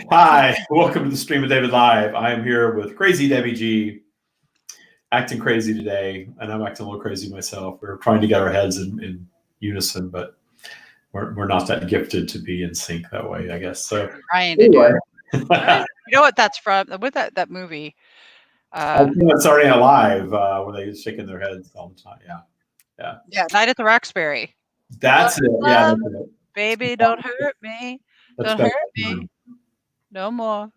Hi, welcome to the Stream of David Live. I am here with Crazy Debbie G, acting crazy today, and I'm acting a little crazy myself. We're trying to get our heads in unison, but we're not that gifted to be in sync that way, I guess. So Trying to do it. You know what that's from? With that movie. It's Saturday Night Live where they shaking their heads all the time. Yeah, Night at the Roxbury. That's it. Yeah, that's it. Baby, don't hurt me. Don't hurt me no more.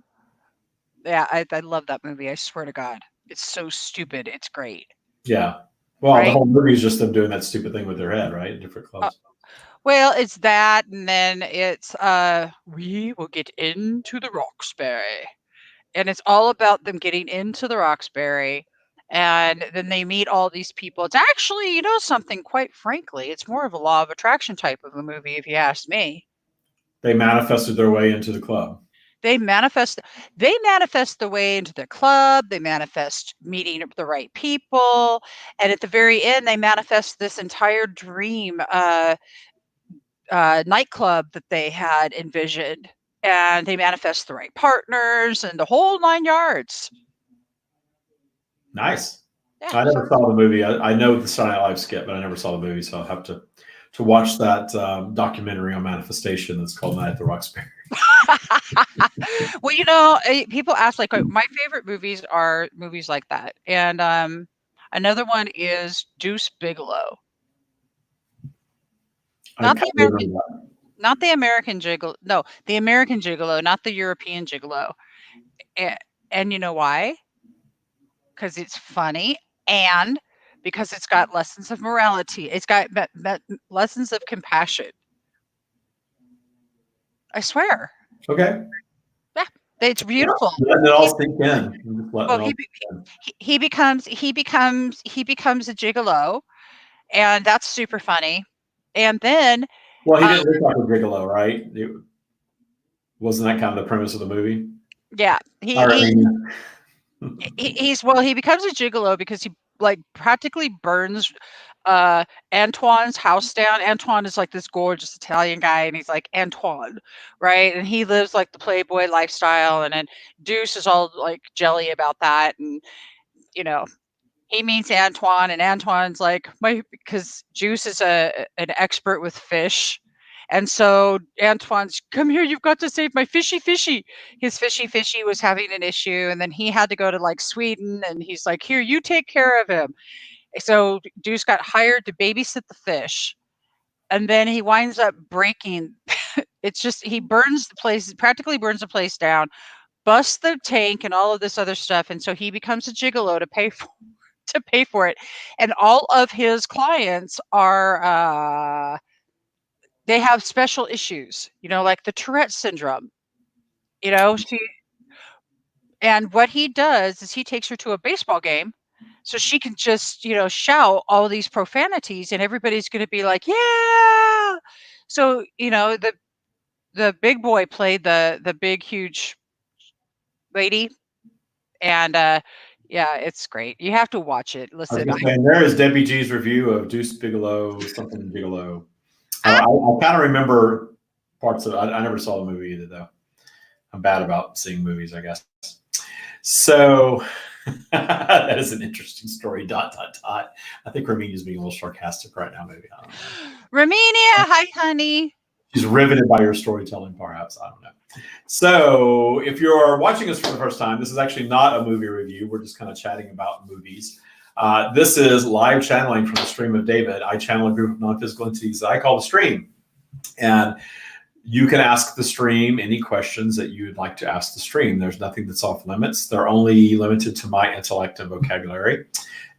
Yeah, I love that movie. I swear to God, it's so stupid. It's great. Yeah. Well, right? The whole movie is just them doing that stupid thing with their head, right? Different clothes. Well, it's that, and then it's we will get into the Roxbury, and it's all about them getting into the Roxbury, and then they meet all these people. It's actually, you know, something. Quite frankly, it's more of a law of attraction type of a movie, if you ask me. They manifested their way into the club. They manifest the way into the club. They manifest meeting the right people, and at the very end, they manifest this entire dream nightclub that they had envisioned, and they manifest the right partners and the whole 9 yards. Nice. Yeah, I never saw the movie. I know the Saturday Night Live skit, but I never saw the movie, so I'll have to watch that documentary on manifestation that's called Night at the Roxbury. Well, you know, people ask, like, my favorite movies are movies like that, and another one is Deuce Bigalow. Not the American Gigolo. No, the American Gigolo, not the European Gigolo. And you know why? Because it's funny, and because it's got lessons of morality. It's got lessons of compassion. I swear. Okay. Yeah, it's beautiful. Letting it all sink in. Well, he becomes a gigolo, and that's super funny. And then, well, he didn't look like a gigolo, right? Wasn't that kind of the premise of the movie? Yeah, he becomes a gigolo because he practically burns Antoine's house down. Antoine is like this gorgeous Italian guy, and he's like Antoine, right? And he lives like the playboy lifestyle, and then Deuce is all like jelly about that, and you know, he meets Antoine, and Antoine's like, because Juice is an expert with fish. And so Antoine's, come here, you've got to save my fishy. His fishy was having an issue, and then he had to go to like Sweden, and he's like, here, you take care of him. So Deuce got hired to babysit the fish, and then he winds up breaking. It's just, he practically burns the place down, busts the tank and all of this other stuff, and so he becomes a gigolo to pay for it. And all of his clients are they have special issues, you know, like the Tourette syndrome. You know, and what he does is he takes her to a baseball game so she can just, you know, shout all these profanities, and everybody's going to be like, yeah. So, you know, the big boy played the big huge lady, and yeah, it's great. You have to watch it. Listen, and there is Debbie G's review of Deuce Bigalow, something Bigelow. I kind of remember parts of it. I never saw the movie either, though. I'm bad about seeing movies, I guess. So that is an interesting story. ... I think Romania's being a little sarcastic right now, maybe. I don't know. Romania, hi, honey. She's riveted by your storytelling, perhaps. I don't know. So if you're watching us for the first time, this is actually not a movie review. We're just kind of chatting about movies. This is live channeling from the Stream of David. I channel a group of non-physical entities that I call the Stream. And you can ask the Stream any questions that you would like to ask the Stream. There's nothing that's off limits. They're only limited to my intellect and vocabulary.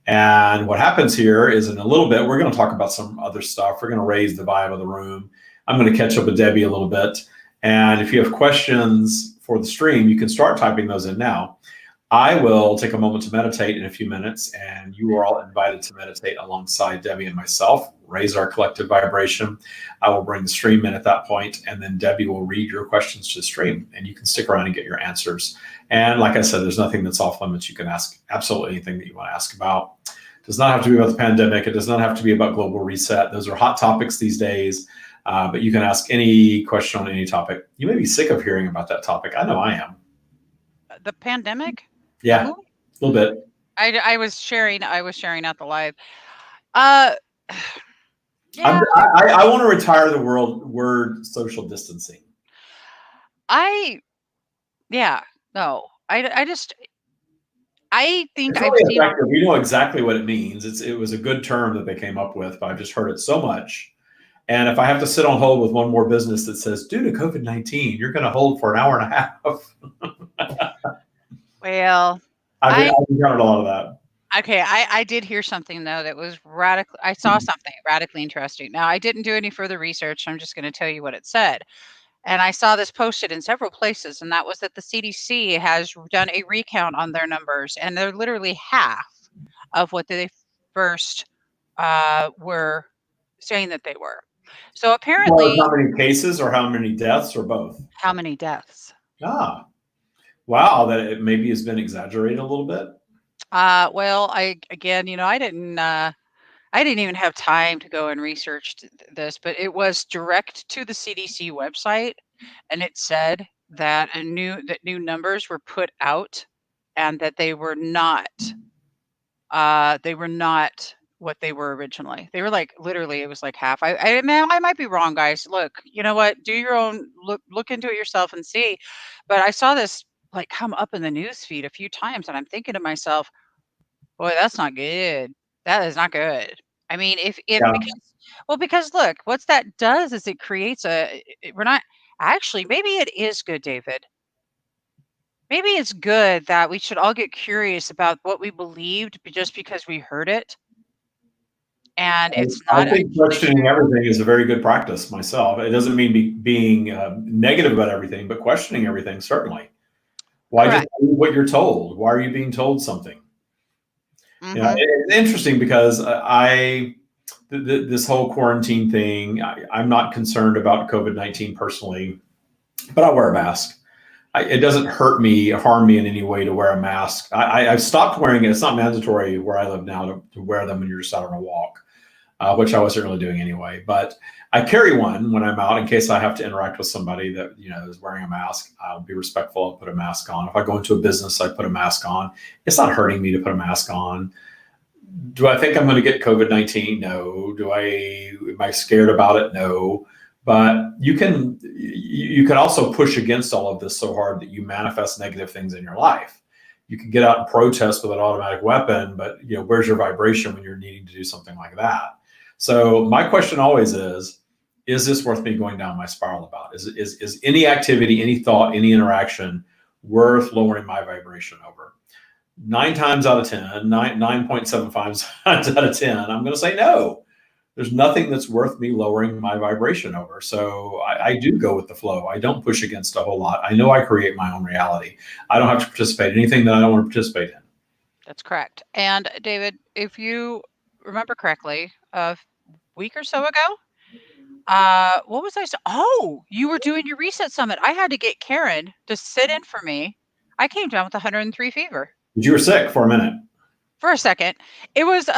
And what happens here is, in a little bit, we're going to talk about some other stuff. We're going to raise the vibe of the room. I'm going to catch up with Debbie a little bit. And if you have questions for the Stream, you can start typing those in now. I will take a moment to meditate in a few minutes, and you are all invited to meditate alongside Debbie and myself, raise our collective vibration. I will bring the Stream in at that point, and then Debbie will read your questions to the Stream, and you can stick around and get your answers. And like I said, there's nothing that's off limits. You can ask absolutely anything that you want to ask about. It does not have to be about the pandemic. It does not have to be about global reset. Those are hot topics these days. But you can ask any question on any topic. You may be sick of hearing about that topic. I know I am. The pandemic? Yeah, a little bit. I was sharing out the live. Uh, yeah, I want to retire the word social distancing. no. I just I think It's I've really seen effective. We know exactly what it means. It was a good term that they came up with, but I've just heard it so much. And if I have to sit on hold with one more business that says, due to COVID-19, you're going to hold for an hour and a half. well, I've I encountered a lot of that. okay, I did hear something though that was radical. I saw something radically interesting. Now, I didn't do any further research. I'm just going to tell you what it said. And I saw this posted in several places, and that was that the CDC has done a recount on their numbers, and they're literally half of what they first were saying that they were. So apparently, How many cases or how many deaths or both? how many deaths? Ah, wow, that it maybe has been exaggerated a little bit. Well, I again, I didn't even have time to go and research this, but it was direct to the CDC website, and it said that new numbers were put out, and that they were not what they were originally. They were like literally, it was like half. I might be wrong, guys. Look, you know what? Do your own look into it yourself and see. But I saw this like come up in the news feed a few times, and I'm thinking to myself, boy, that's not good. That is not good. I mean, if Yeah. because look, what's that does is it creates we're not actually, maybe it is good, David. Maybe it's good that we should all get curious about what we believed just because we heard it, and it's I not think actually questioning true. everything is a very good practice myself. It doesn't mean being negative about everything, but questioning everything, certainly. Why just Correct. believe what you're told? Why are you being told something? You know, Mhm. it's interesting because this whole quarantine thing, I'm not concerned about COVID-19 personally, but I wear a mask. It doesn't harm me in any way to wear a mask. I've stopped wearing it. It's not mandatory where I live now to wear them when you're just out on a walk, which I wasn't really doing anyway. But I carry one when I'm out in case I have to interact with somebody that is wearing a mask. I'll be respectful. I'll put a mask on. If I go into a business, I put a mask on. It's not hurting me to put a mask on. Do I think I'm going to get COVID-19? No. Am I scared about it? No. But you can also push against all of this so hard that you manifest negative things in your life. You can get out and protest with an automatic weapon, but where's your vibration when you're needing to do something like that? So my question always is this worth me going down my spiral about? Is any activity, any thought, any interaction worth lowering my vibration over? 9 times out of 10, 9.75 times out of 10, I'm going to say no. There's nothing that's worth me lowering my vibration over. So I do go with the flow. I don't push against a whole lot. I know I create my own reality. I don't have to participate in anything that I don't want to participate in. That's correct. And David, if you remember correctly, a week or so ago, what was oh, you were doing your reset summit. I had to get Karen to sit in for me. I came down with 103 fever. You were sick for a minute. For a second. It was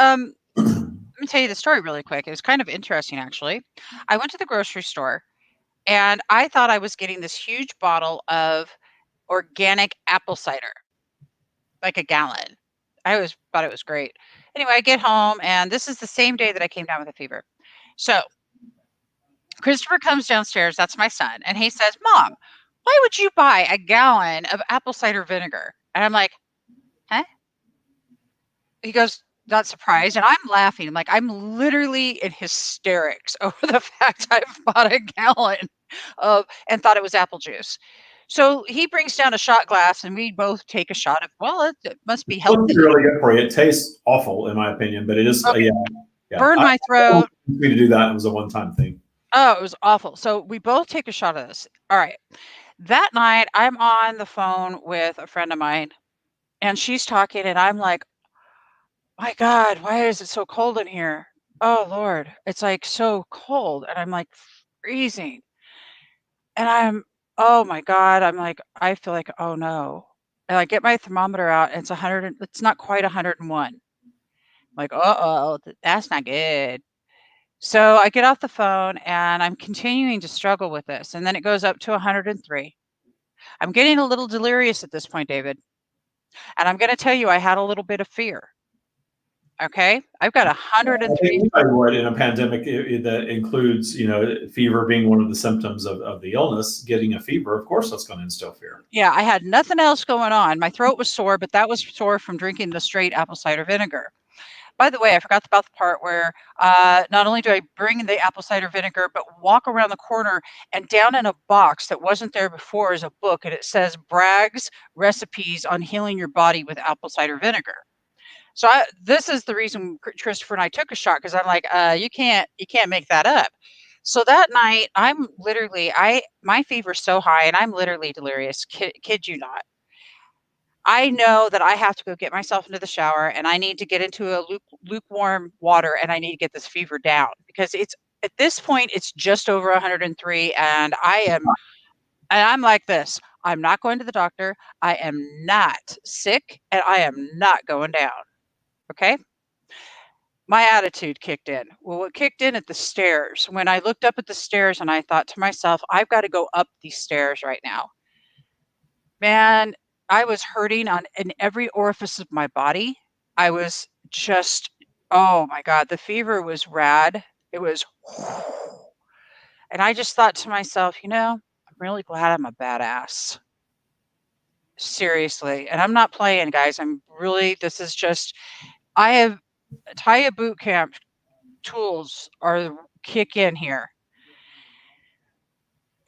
let me tell you the story really quick. It was kind of interesting, actually. I went to the grocery store, and I thought I was getting this huge bottle of organic apple cider, like a gallon. Thought it was great. Anyway, I get home, and this is the same day that I came down with a fever. So Christopher comes downstairs, that's my son, and he says, "Mom, why would you buy a gallon of apple cider vinegar?" And I'm like, "Huh?" He goes, not surprised, and I'm laughing. Like, I'm literally in hysterics over the fact I've bought a gallon of and thought it was apple juice. So he brings down a shot glass, and we both take a shot of, well, it must be It's supposed to healthy. be really good for you. It tastes awful, in my opinion, but it is, Okay, yeah. burn I my don't throat. want me to do that. It was a one-time thing. Oh, it was awful. So we both take a shot of this. All right. That night, I'm on the phone with a friend of mine, and she's talking, and I'm like, my God, why is it so cold in here? Oh Lord, it's like so cold. And I'm like freezing. And oh my God, I'm like, I feel like, oh no. And I get my thermometer out, and it's not quite 101. I'm like, uh-oh, that's not good. So I get off the phone and I'm continuing to struggle with this. And then it goes up to 103. I'm getting a little delirious at this point, David. And I'm going to tell you, I had a little bit of fear. Okay. I've got I 103. think anybody would in a pandemic that includes, fever being one of the symptoms of the illness, getting a fever, of course, that's going to instill fear. Yeah. I had nothing else going on. My throat was sore, but that was sore from drinking the straight apple cider vinegar. By the way, I forgot about the part where not only do I bring the apple cider vinegar, but walk around the corner and down in a box that wasn't there before is a book, and it says Bragg's Recipes on Healing Your Body with Apple Cider Vinegar. So this is the reason Christopher and I took a shot, because I'm like, you can't make that up. So that night, I'm literally, my fever's so high, and I'm literally delirious. Kid you not. I know that I have to go get myself into the shower, and I need to get into a lukewarm water, and I need to get this fever down, because it's at this point it's just over 103, and I'm like this. I'm not going to the doctor. I am not sick, and I am not going down. Okay? My attitude kicked in. Well, it kicked in at the stairs. When I looked up at the stairs and I thought to myself, I've got to go up these stairs right now. Man, I was hurting in every orifice of my body. I was just, oh my God, the fever was rad. It was, and I just thought to myself, I'm really glad I'm a badass. Seriously. And I'm not playing, guys. This is just, Taya boot camp tools kick in here.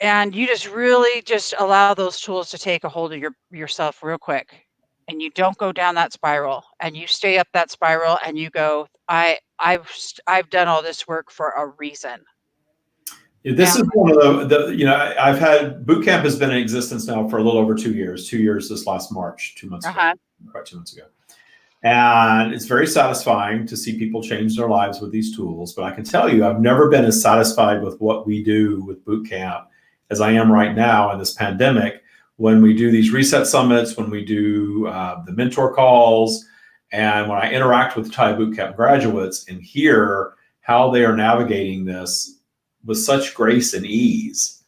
And you just really just allow those tools to take a hold of yourself real quick. And you don't go down that spiral, and you stay up that spiral, and you go, I've done all this work for a reason. This is one of I've had boot camp has been in existence now for a little over 2 years. 2 years this last March, 2 months ago, quite 2 months ago. And it's very satisfying to see people change their lives with these tools. But I can tell you, I've never been as satisfied with what we do with boot camp as I am right now in this pandemic, when we do these reset summits, when we do the mentor calls, and when I interact with Thai boot camp graduates and hear how they are navigating this with such grace and ease.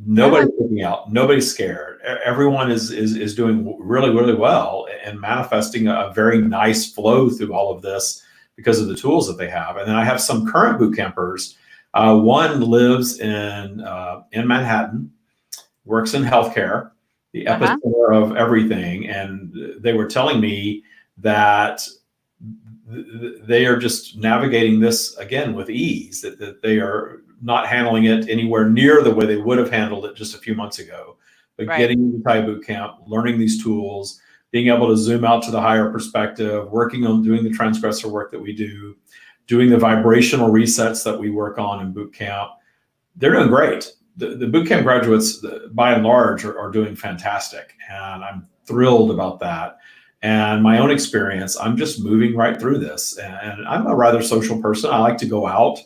Nobody's freaking out. Nobody's scared. Everyone is doing really, really well and manifesting a very nice flow through all of this because of the tools that they have. And then I have some current boot campers. One lives in Manhattan, works in healthcare, the epicenter of everything. And they were telling me that they are just navigating this again with ease, that they are not handling it anywhere near the way they would have handled it just a few months ago. But getting into Thai boot camp, learning these tools, being able to zoom out to the higher perspective, working on doing the transgressor work that we do, doing the vibrational resets that we work on in boot camp, they're doing great. The boot camp graduates, by and large, are doing fantastic. And I'm thrilled about that. And my own experience, I'm just moving right through this. And I'm a rather social person. I like to go out.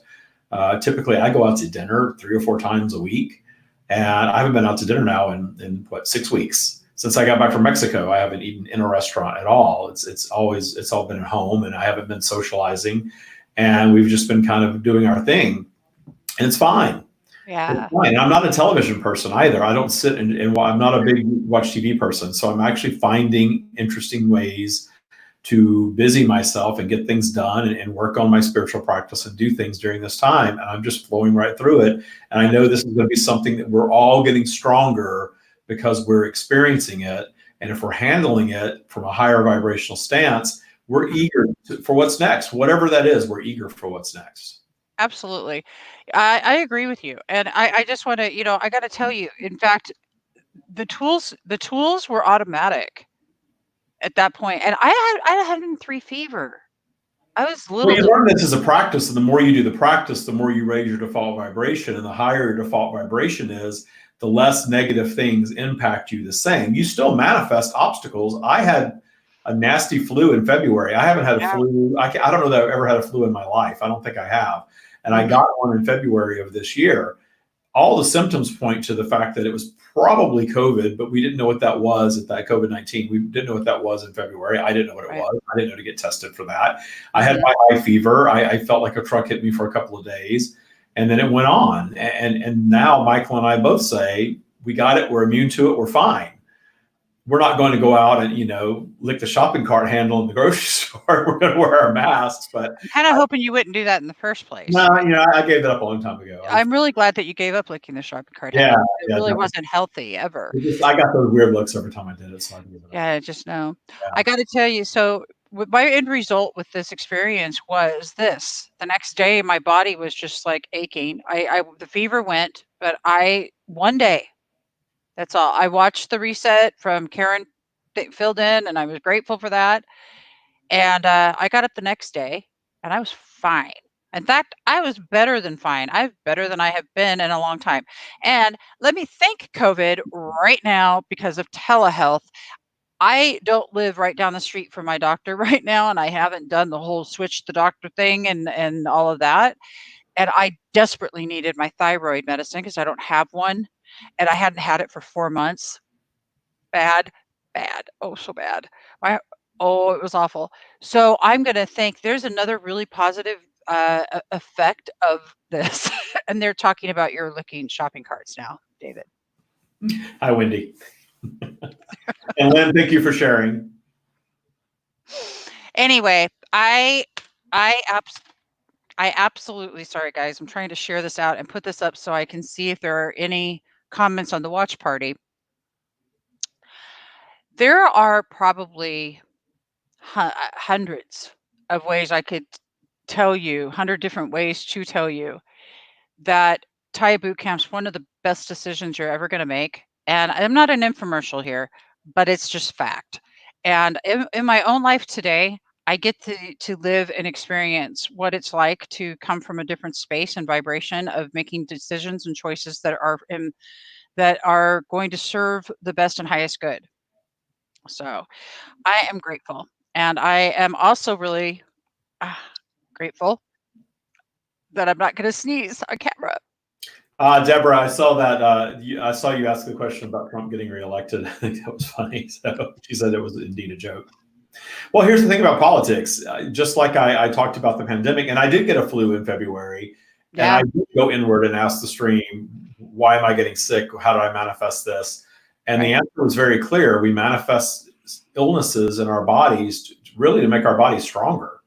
Typically, I go out to dinner 3 or 4 times a week. And I haven't been out to dinner now in 6 weeks. Since I got back from Mexico, I haven't eaten in a restaurant at all. It's all been at home, and I haven't been socializing. And we've just been kind of doing our thing. And it's fine. Yeah. It's fine. And I'm not a television person either. I don't sit and I'm not a big watch TV person. So I'm actually finding interesting ways to busy myself and get things done and work on my spiritual practice and do things during this time. And I'm just flowing right through it. And I know this is going to be something that we're all getting stronger because we're experiencing it. And if we're handling it from a higher vibrational stance, we're eager for what's next. Whatever that is, we're eager for what's next. Absolutely. I agree with you. And I just want to, I got to tell you, in fact, the tools were automatic at that point. And I had 103 fever. I was little. Well, you learn this as a practice, and the more you do the practice, the more you raise your default vibration, and the higher your default vibration is, the less negative things impact you the same. You still manifest obstacles. I had a nasty flu in February. I haven't had a flu. I don't know that I've ever had a flu in my life. I don't think I have. And I got one in February of this year. all the symptoms point to the fact that it was probably COVID, but we didn't know what that was at that COVID-19. We didn't know what that was in February. I didn't know what it was. I didn't know to get tested for that. I had my high fever. I felt like a truck hit me for a couple of days, and then it went on. And now Michael and I both say, we got it. We're immune to it. We're fine. We're not going to go out and, lick the shopping cart handle in the grocery store. We're going to wear our masks. But I'm kind of hoping you wouldn't do that in the first place. No, I gave that up a long time ago. I'm really glad that you gave up licking the shopping cart handle. It really wasn't healthy ever. I got those weird looks every time I did it. So I gave it up. Yeah, just know. Yeah. I got to tell you, so my end result with this experience was this. The next day, my body was just like aching. The fever went, but one day, that's all. I watched the reset from Karen filled in, and I was grateful for that. And I got up the next day, and I was fine. In fact, I was better than fine. I'm better than I have been in a long time. And let me thank COVID right now because of telehealth. I don't live right down the street from my doctor right now, and I haven't done the whole switch the doctor thing and all of that. And I desperately needed my thyroid medicine because I don't have one, and I hadn't had it for 4 months. Bad. Oh, so bad. It was awful. So I'm going to think there's another really positive effect of this. And they're talking about your licking shopping carts now, David. Hi, Wendy. And Lynn, thank you for sharing. Anyway, I absolutely, sorry guys, I'm trying to share this out and put this up so I can see if there are any comments on the watch party. There are probably hundreds of ways I could tell you, 100 different ways to tell you that TIA boot camp's one of the best decisions you're ever going to make. And I'm not an infomercial here, but it's just fact. And in my own life today, I get to live and experience what it's like to come from a different space and vibration of making decisions and choices that are going to serve the best and highest good. So I am grateful. And I am also really grateful that I'm not going to sneeze on camera. Deborah, I saw that. I saw you ask the question about Trump getting reelected. I think that was funny. So she said it was indeed a joke. Well, here's the thing about politics. Just like I talked about the pandemic, and I did get a flu in February, and I did go inward and ask the stream, why am I getting sick? How do I manifest this? And the answer was very clear. We manifest illnesses in our bodies really to make our bodies stronger.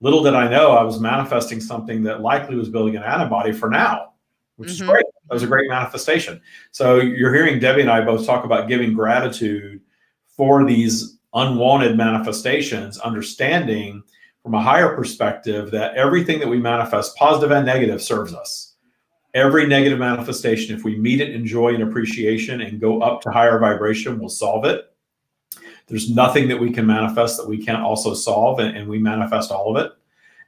Little did I know I was manifesting something that likely was building an antibody for now, which is great. That was a great manifestation. So you're hearing Debbie and I both talk about giving gratitude for these unwanted manifestations, understanding from a higher perspective that everything that we manifest, positive and negative, serves us. Every negative manifestation, if we meet it in joy and appreciation and go up to higher vibration, will solve it. There's nothing that we can manifest that we can't also solve, and we manifest all of it.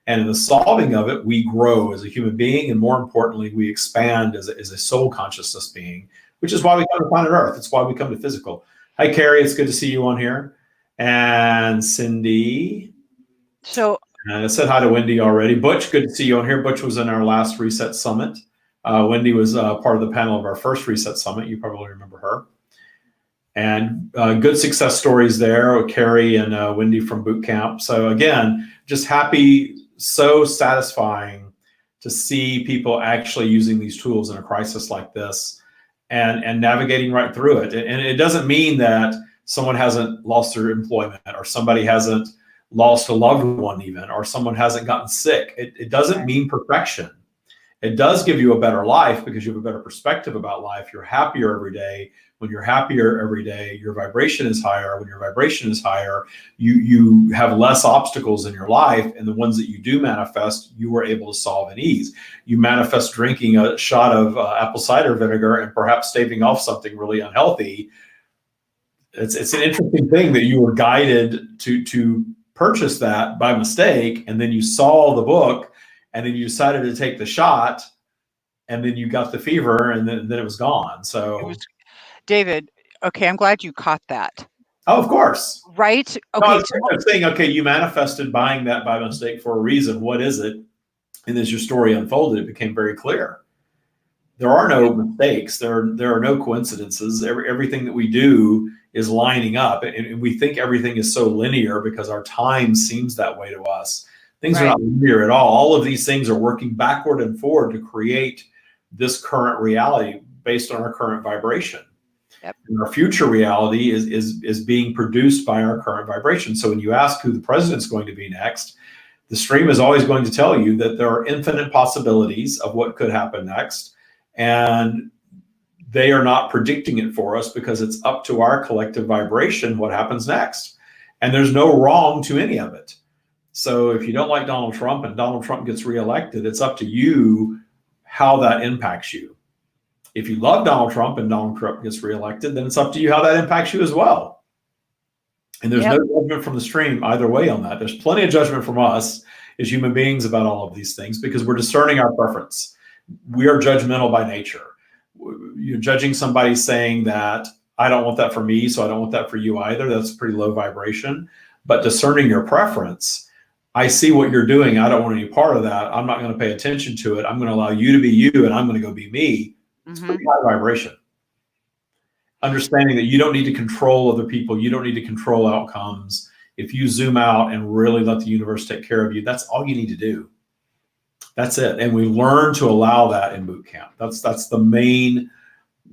And in the solving of it, we grow as a human being, and more importantly, we expand as a soul consciousness being, which is why we come to planet Earth. It's why we come to physical. Hi, Carrie. It's good to see you on here. And Cindy. And I said hi to Wendy already. Butch, good to see you on here. Butch was in our last Reset Summit. Wendy was part of the panel of our first Reset Summit. You probably remember her. And good success stories there with Carrie and Wendy from boot camp. So again, just happy, so satisfying to see people actually using these tools in a crisis like this and navigating right through it. And it doesn't mean that someone hasn't lost their employment, or somebody hasn't lost a loved one even, or someone hasn't gotten sick. It doesn't mean perfection. It does give you a better life because you have a better perspective about life. You're happier every day. When you're happier every day, your vibration is higher. When your vibration is higher, you have less obstacles in your life. And the ones that you do manifest, you were able to solve in ease. You manifest drinking a shot of apple cider vinegar and perhaps staving off something really unhealthy. It's an interesting thing that you were guided to purchase that by mistake. And then you saw the book, and then you decided to take the shot, and then you got the fever, and then it was gone. So David, okay, I'm glad you caught that. Oh, of course. Right? Okay. No, I'm saying, okay, you manifested buying that by mistake for a reason. What is it? And as your story unfolded, it became very clear. There are no mistakes. There are no coincidences. Everything that we do is lining up, and we think everything is so linear because our time seems that way to us. Things are Right. not linear at all. All of these things are working backward and forward to create this current reality based on our current vibration. Yep. And our future reality is being produced by our current vibration. So when you ask who the president's going to be next, the stream is always going to tell you that there are infinite possibilities of what could happen next. And they are not predicting it for us because it's up to our collective vibration what happens next. And there's no wrong to any of it. So if you don't like Donald Trump and Donald Trump gets reelected, it's up to you how that impacts you. If you love Donald Trump and Donald Trump gets reelected, then it's up to you how that impacts you as well. And there's no judgment from the stream either way on that. There's plenty of judgment from us as human beings about all of these things because we're discerning our preference. We are judgmental by nature. You're judging somebody saying that I don't want that for me, so I don't want that for you either. That's pretty low vibration. But discerning your preference, I see what you're doing. I don't want any part of that. I'm not going to pay attention to it. I'm going to allow you to be you, and I'm going to go be me. It's pretty high vibration. Understanding that you don't need to control other people. You don't need to control outcomes. If you zoom out and really let the universe take care of you, that's all you need to do. That's it. And we learn to allow that in boot camp. That's the main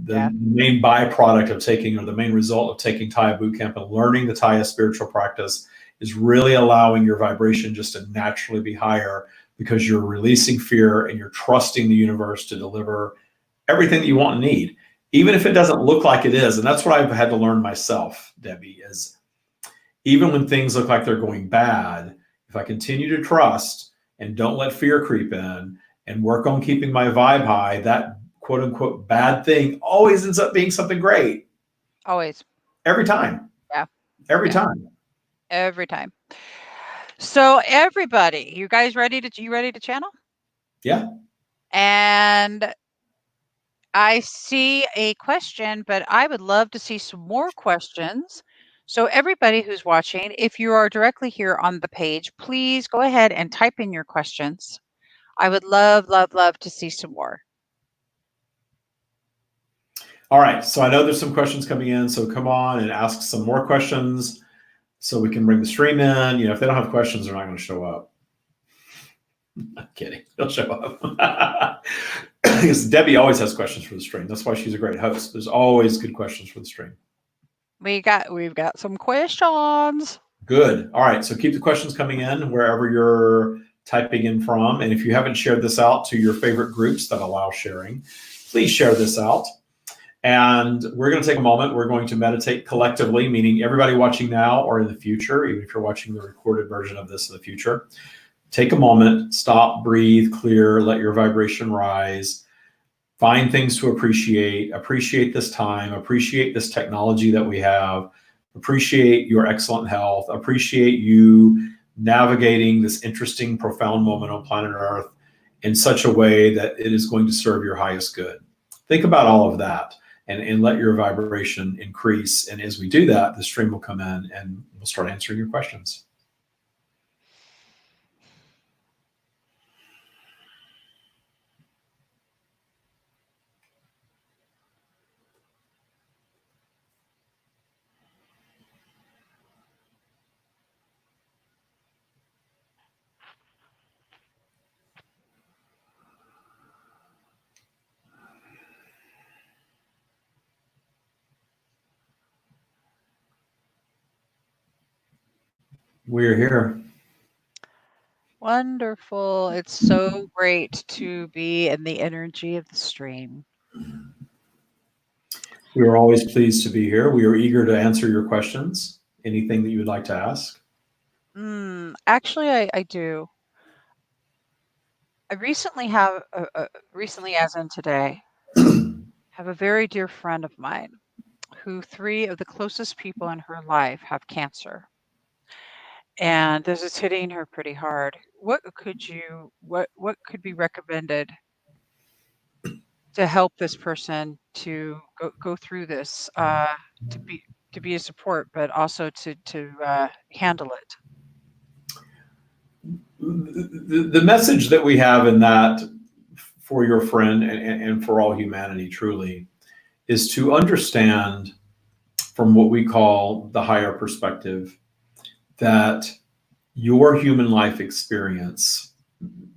byproduct of taking, or the main result of taking Taya boot camp and learning the Taya spiritual practice is really allowing your vibration just to naturally be higher because you're releasing fear and you're trusting the universe to deliver everything that you want and need, even if it doesn't look like it is. And that's what I've had to learn myself, Debbie, is even when things look like they're going bad, if I continue to trust and don't let fear creep in and work on keeping my vibe high, that quote unquote bad thing always ends up being something great. Always. Every time. Yeah. Every time. Every time. So everybody, you guys ready to channel? Yeah. And I see a question, but I would love to see some more questions. So everybody who's watching, if you are directly here on the page, please go ahead and type in your questions. I would love, love, love to see some more. All right. So I know there's some questions coming in. So come on and ask some more questions so we can bring the stream in. If they don't have questions, they're not going to show up. I'm kidding. They'll show up. Because Debbie always has questions for the stream. That's why she's a great host. There's always good questions for the stream. We've got some questions. Good. All right. So keep the questions coming in wherever you're typing in from. And if you haven't shared this out to your favorite groups that allow sharing, please share this out. And we're going to take a moment. We're going to meditate collectively, meaning everybody watching now or in the future, even if you're watching the recorded version of this in the future. Take a moment, stop, breathe, clear, let your vibration rise. Find things to appreciate this time, appreciate this technology that we have, appreciate your excellent health, appreciate you navigating this interesting, profound moment on planet Earth in such a way that it is going to serve your highest good. Think about all of that and let your vibration increase. And as we do that, the stream will come in and we'll start answering your questions. We're here. Wonderful. It's so great to be in the energy of the stream. We are always pleased to be here. We are eager to answer your questions. Anything that you would like to ask? Actually, I do. I recently recently as in today, have a very dear friend of mine who 3 of the closest people in her life have cancer. And this is hitting her pretty hard. What could be recommended to help this person to go through this, to be a support, but also to handle it? The message that we have in that for your friend and for all humanity truly is to understand from what we call the higher perspective that your human life experience,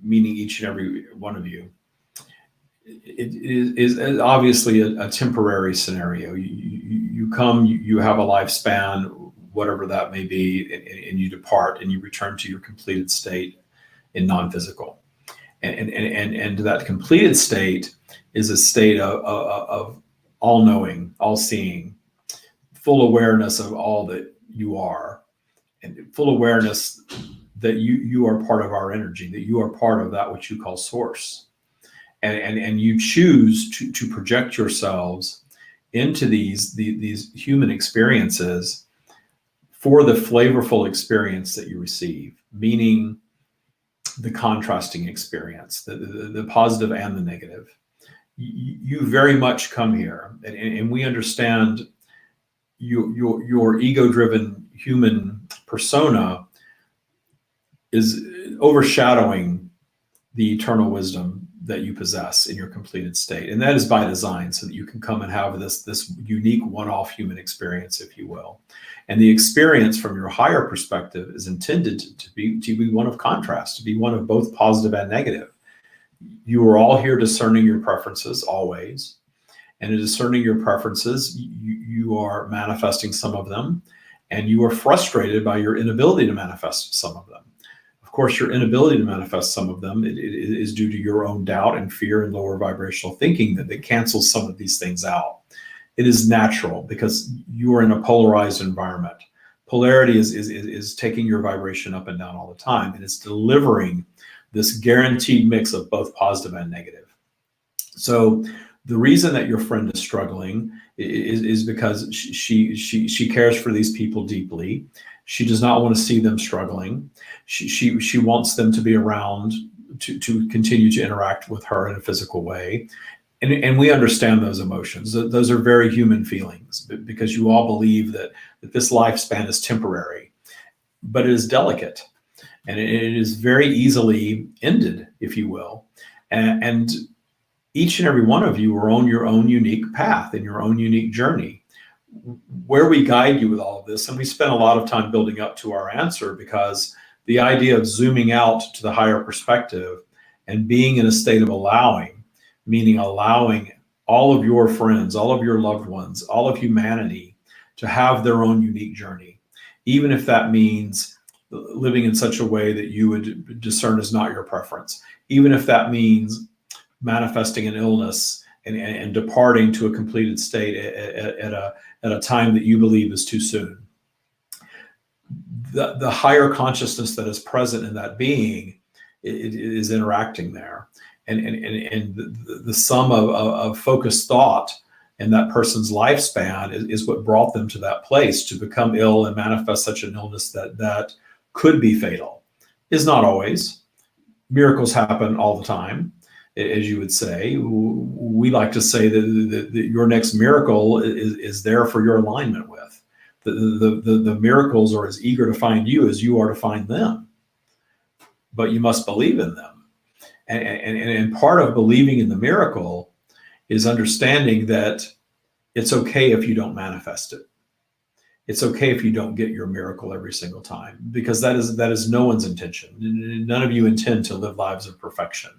meaning each and every one of you, it is obviously a temporary scenario. You come, you have a lifespan, whatever that may be, and you depart and you return to your completed state in non-physical. And that completed state is a state of all-knowing, all-seeing, full awareness of all that you are, and full awareness that you are part of our energy, that you are part of that which you call source. And you choose to project yourselves into these human experiences for the flavorful experience that you receive, meaning the contrasting experience, the positive and the negative. You very much come here, and we understand your ego-driven human persona is overshadowing the eternal wisdom that you possess in your completed state. And that is by design, so that you can come and have this unique one-off human experience, if you will. And the experience from your higher perspective is intended to be one of contrast, to be one of both positive and negative. You are all here discerning your preferences always. And in discerning your preferences, you are manifesting some of them, and you are frustrated by your inability to manifest some of them. Of course, your inability to manifest some of them is due to your own doubt and fear and lower vibrational thinking that cancels some of these things out. It is natural because you are in a polarized environment. Polarity is taking your vibration up and down all the time, and it's delivering this guaranteed mix of both positive and negative. So the reason that your friend is struggling is because she cares for these people deeply. She does not want to see them struggling. She wants them to be around to continue to interact with her in a physical way. And we understand those emotions. Those are very human feelings, because you all believe that this lifespan is temporary, but it is delicate, and it is very easily ended, if you will. And each and every one of you are on your own unique path and your own unique journey. Where we guide you with all of this, and we spend a lot of time building up to our answer, because the idea of zooming out to the higher perspective and being in a state of allowing, meaning allowing all of your friends, all of your loved ones, all of humanity to have their own unique journey, even if that means living in such a way that you would discern as not your preference, even if that means manifesting an illness and departing to a completed state at a time that you believe is too soon. The higher consciousness that is present in that being is interacting there. And the sum of focused thought in that person's lifespan is what brought them to that place to become ill and manifest such an illness that could be fatal. Is not always. Miracles happen all the time, as you would say. We like to say that your next miracle is there for your alignment with. The miracles are as eager to find you as you are to find them. But you must believe in them. And part of believing in the miracle is understanding that it's okay if you don't manifest it. It's okay if you don't get your miracle every single time, because that is no one's intention. None of you intend to live lives of perfection.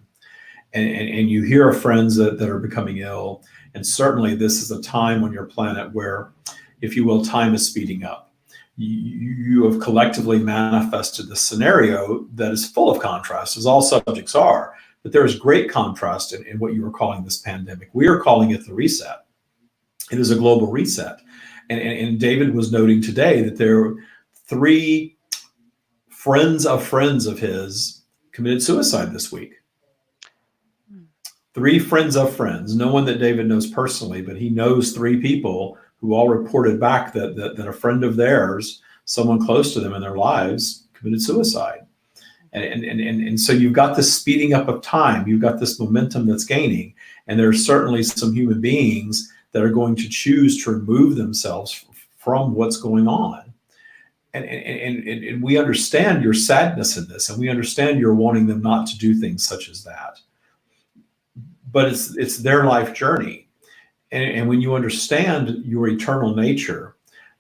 And you hear of friends that are becoming ill, and certainly this is a time on your planet where, if you will, time is speeding up. You have collectively manifested the scenario that is full of contrast, as all subjects are, but there is great contrast in what you are calling this pandemic. We are calling it the reset. It is a global reset. And David was noting today that there are 3 friends of his committed suicide this week. 3 friends of friends, no one that David knows personally, but he knows 3 people who all reported back that a friend of theirs, someone close to them in their lives, committed suicide. And so you've got this speeding up of time, you've got this momentum that's gaining, and there are certainly some human beings that are going to choose to remove themselves from what's going on. And we understand your sadness in this, and we understand you're wanting them not to do things such as that. but it's their life journey. And when you understand your eternal nature,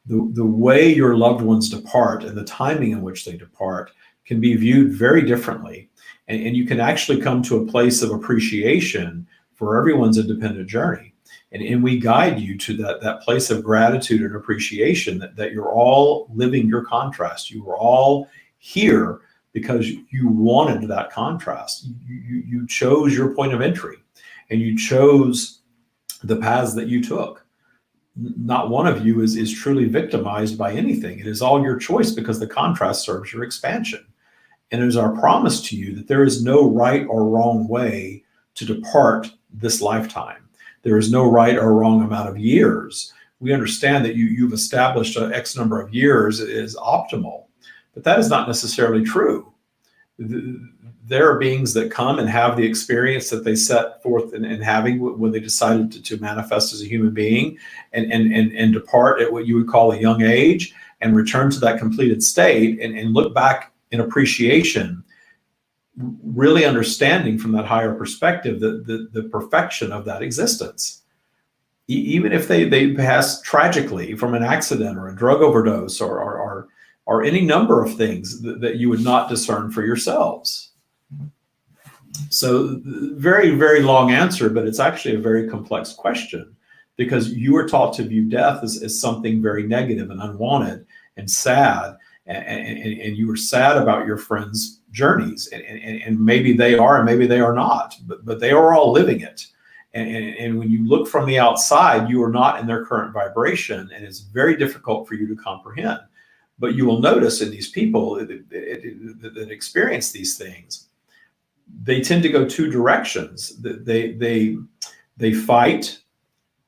the way your loved ones depart and the timing in which they depart can be viewed very differently. And you can actually come to a place of appreciation for everyone's independent journey. And we guide you to that place of gratitude and appreciation that you're all living your contrast. You were all here because you wanted that contrast. You chose your point of entry, and you chose the paths that you took. Not one of you is truly victimized by anything. It is all your choice because the contrast serves your expansion. And it is our promise to you that there is no right or wrong way to depart this lifetime. There is no right or wrong amount of years. We understand that you've established an X number of years is optimal, but that is not necessarily true. There are beings that come and have the experience that they set forth in having when they decided to manifest as a human being and depart at what you would call a young age and return to that completed state and look back in appreciation, really understanding from that higher perspective the perfection of that existence. Even if they pass tragically from an accident or a drug overdose or any number of things that you would not discern for yourselves. So very, very long answer, but it's actually a very complex question, because you were taught to view death as something very negative and unwanted and sad. And you were sad about your friends' journeys, and maybe they are and maybe they are not, but they are all living it. And when you look from the outside, you are not in their current vibration, and it's very difficult for you to comprehend. But you will notice in these people that experience these things, they tend to go two directions. They fight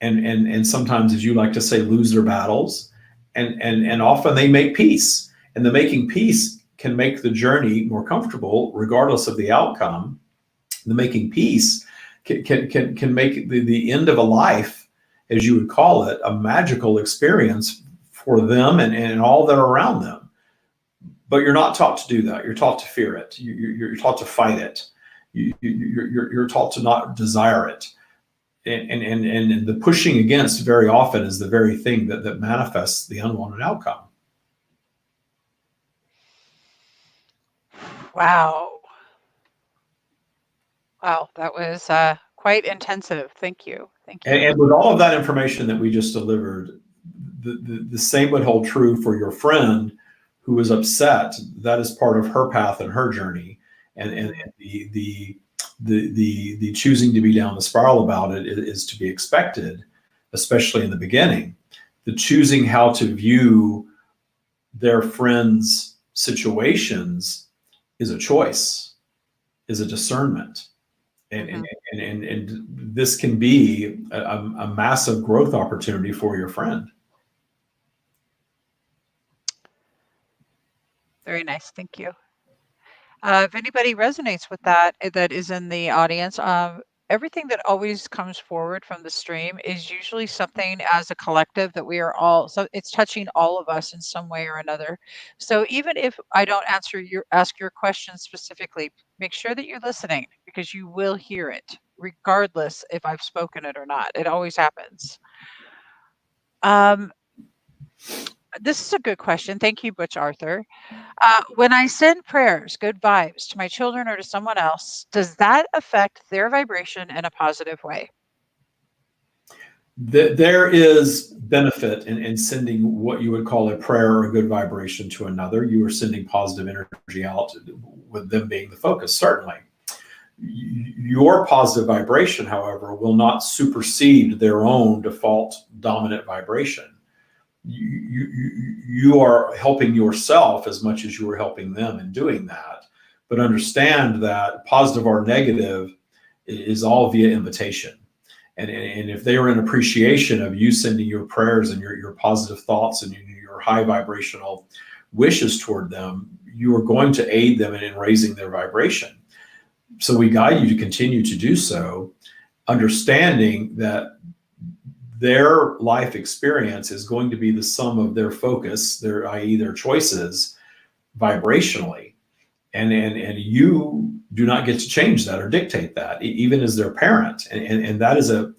and sometimes, as you like to say, lose their battles, and often they make peace. And the making peace can make the journey more comfortable, regardless of the outcome. The making peace can make the end of a life, as you would call it, a magical experience for them and all that are around them. But you're not taught to do that. You're taught to fear it. You're taught to fight it. You're taught to not desire it. And the pushing against very often is the very thing that manifests the unwanted outcome. Wow. Wow, that was quite intensive. Thank you. Thank you. And with all of that information that we just delivered, the same would hold true for your friend who was upset. That is part of her path and her journey. And the choosing to be down the spiral about it is to be expected, especially in the beginning. The choosing how to view their friends' situations is a choice, is a discernment. And this can be a massive growth opportunity for your friend. Very nice. Thank you. If anybody resonates with that is in the audience, everything that always comes forward from the stream is usually something as a collective that we are all, so it's touching all of us in some way or another. So even if I don't ask your question specifically, make sure that you're listening, because you will hear it regardless if I've spoken it or not. It always happens. This is a good question. Thank you, Butch Arthur. When I send prayers, good vibes to my children or to someone else, does that affect their vibration in a positive way? There is benefit in sending what you would call a prayer or a good vibration to another. You are sending positive energy out, with them being the focus, certainly. Your positive vibration, however, will not supersede their own default dominant vibration. You are helping yourself as much as you are helping them in doing that. But understand that positive or negative is all via invitation. And if they are in appreciation of you sending your prayers and your positive thoughts and your high vibrational wishes toward them, you are going to aid them in raising their vibration. So we guide you to continue to do so, understanding that their life experience is going to be the sum of their focus, i.e. their choices vibrationally. And you do not get to change that or dictate that, even as their parent. And that is a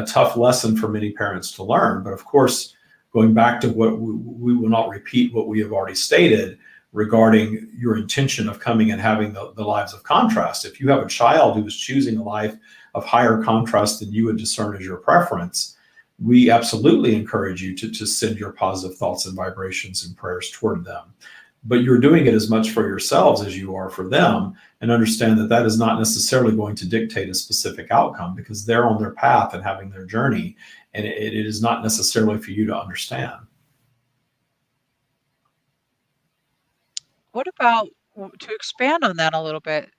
tough lesson for many parents to learn. But of course, going back to what we will not repeat what we have already stated regarding your intention of coming and having the lives of contrast. If you have a child who is choosing a life of higher contrast than you would discern as your preference, we absolutely encourage you to send your positive thoughts and vibrations and prayers toward them. But you're doing it as much for yourselves as you are for them, and understand that that is not necessarily going to dictate a specific outcome, because they're on their path and having their journey, and it is not necessarily for you to understand. What about, to expand on that a little bit,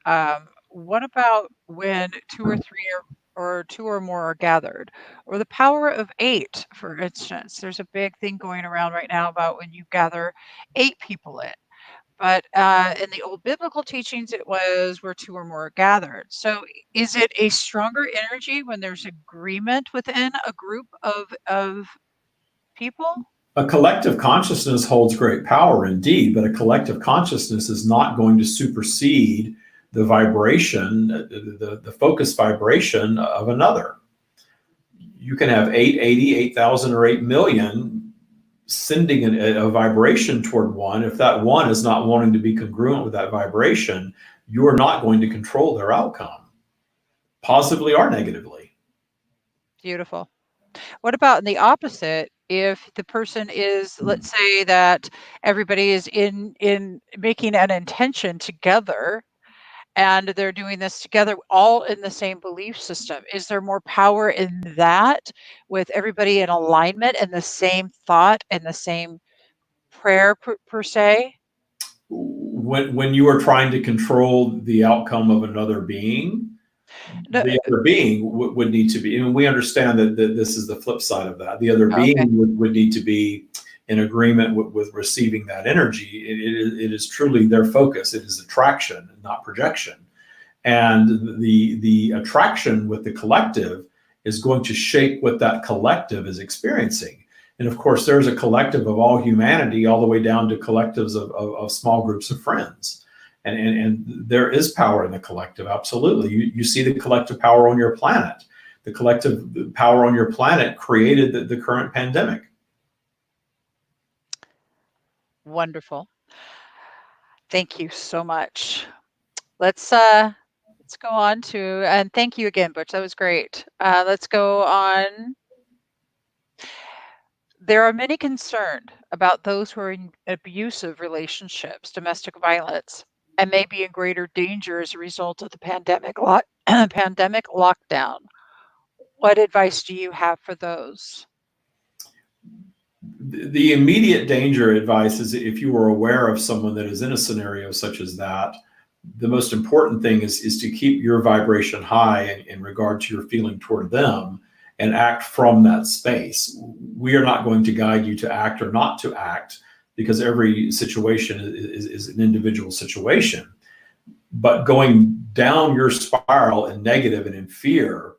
what about when two or three or two or more are gathered, or the power of eight, for instance? There's a big thing going around right now about when you gather 8 people in. But in the old biblical teachings, it was where two or more are gathered. So is it a stronger energy when there's agreement within a group of people? A collective consciousness holds great power indeed, but a collective consciousness is not going to supersede the vibration, the focus vibration of another. You can have 880, 8,000, or 8 million sending a vibration toward one. If that one is not wanting to be congruent with that vibration, you are not going to control their outcome, positively or negatively. Beautiful. What about in the opposite? If the person is, let's say that everybody is in making an intention together, and they're doing this together, all in the same belief system. Is there more power in that, with everybody in alignment and the same thought and the same prayer per se? When you are trying to control the outcome of another being, No, the other being would need to be, and we understand that this is the flip side of that. The other okay. being would need to be in agreement with receiving that energy. It is truly their focus. It is attraction, not projection. And the attraction with the collective is going to shape what that collective is experiencing. And of course, there's a collective of all humanity, all the way down to collectives of small groups of friends. And there is power in the collective, absolutely. You see the collective power on your planet. The collective power on your planet created the current pandemic. Wonderful. Thank you so much. Let's go on to, and thank you again, Butch. That was great. Let's go on. There are many concerned about those who are in abusive relationships, domestic violence, and may be in greater danger as a result of the pandemic lockdown. What advice do you have for those? The immediate danger advice is, if you are aware of someone that is in a scenario such as that, the most important thing is to keep your vibration high in regard to your feeling toward them, and act from that space. We are not going to guide you to act or not to act, because every situation is an individual situation. But going down your spiral in negative and in fear,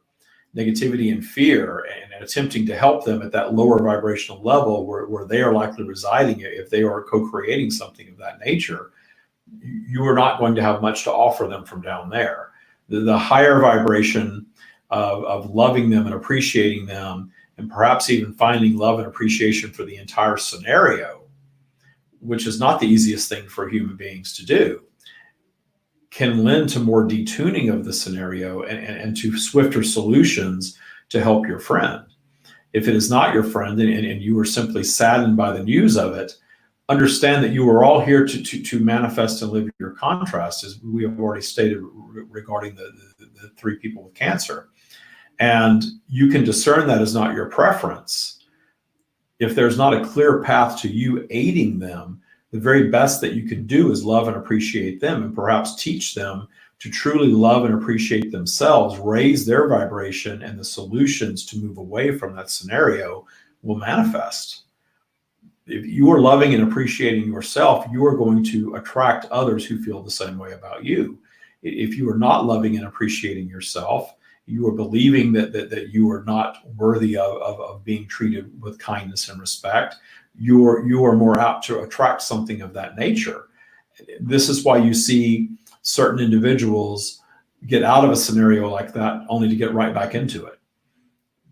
negativity and fear, and attempting to help them at that lower vibrational level where they are likely residing, if they are co-creating something of that nature, you are not going to have much to offer them from down there. The higher vibration of loving them and appreciating them, and perhaps even finding love and appreciation for the entire scenario, which is not the easiest thing for human beings to do, can lend to more detuning of the scenario and to swifter solutions to help your friend. If it is not your friend, and you are simply saddened by the news of it, understand that you are all here to manifest and live your contrast, as we have already stated regarding the 3 people with cancer. And you can discern that as not your preference. If there's not a clear path to you aiding them, the very best that you can do is love and appreciate them, and perhaps teach them to truly love and appreciate themselves, raise their vibration, and the solutions to move away from that scenario will manifest. If you are loving and appreciating yourself, you are going to attract others who feel the same way about you. If you are not loving and appreciating yourself, you are believing that you are not worthy of being treated with kindness and respect, you are more apt to attract something of that nature. This is why you see certain individuals get out of a scenario like that only to get right back into it.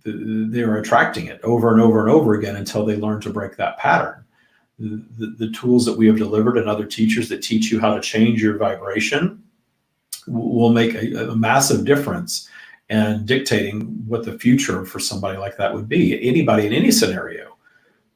They're attracting it over and over and over again until they learn to break that pattern. The tools that we have delivered and other teachers that teach you how to change your vibration will make a massive difference in dictating what the future for somebody like that would be. Anybody in any scenario,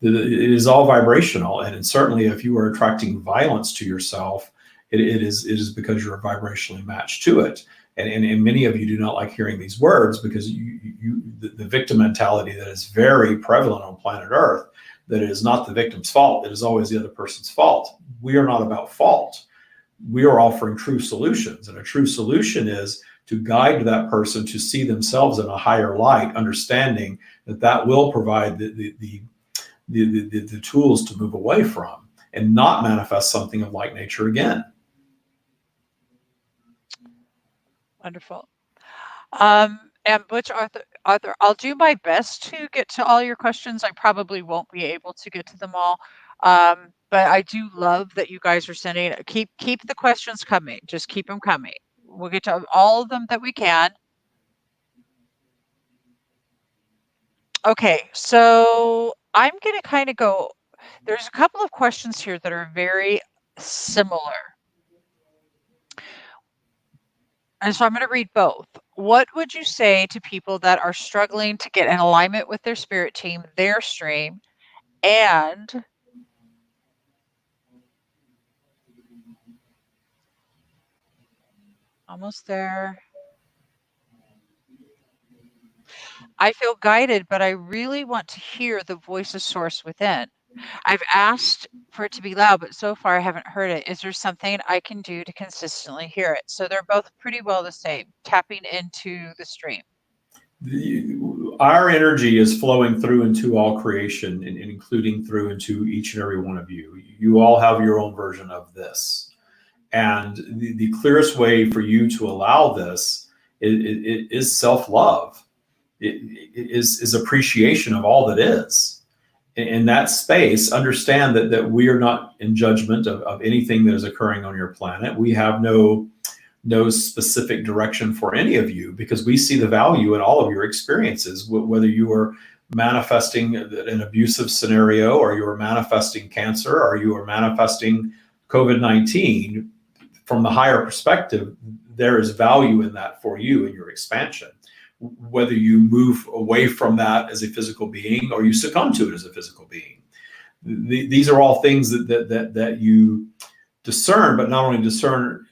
it is all vibrational. And certainly if you are attracting violence to yourself, it is because you're vibrationally matched to it. And many of you do not like hearing these words because the victim mentality that is very prevalent on planet Earth, that it is not the victim's fault. It is always the other person's fault. We are not about fault. We are offering true solutions. And a true solution is to guide that person to see themselves in a higher light, understanding that will provide the tools to move away from and not manifest something of like nature again. Wonderful. And Butch, Arthur, I'll do my best to get to all your questions. I probably won't be able to get to them all. But I do love that you guys are sending, keep the questions coming. Just keep them coming. We'll get to all of them that we can. Okay, so I'm going to kind of go, there's a couple of questions here that are very similar. And so I'm going to read both. What would you say to people that are struggling to get in alignment with their spirit team, their stream, and almost there. I feel guided, but I really want to hear the voice of source within. I've asked for it to be loud, but so far I haven't heard it. Is there something I can do to consistently hear it? So they're both pretty well the same, tapping into the stream. Our energy is flowing through into all creation and including through into each and every one of you. You all have your own version of this. And the clearest way for you to allow this is self-love. It is appreciation of all that is. In that space, understand that we are not in judgment of anything that is occurring on your planet. We have no specific direction for any of you because we see the value in all of your experiences, whether you are manifesting an abusive scenario or you are manifesting cancer or you are manifesting COVID-19. From the higher perspective, there is value in that for you in your expansion. Whether you move away from that as a physical being or you succumb to it as a physical being. These are all things that you discern, but not only discern,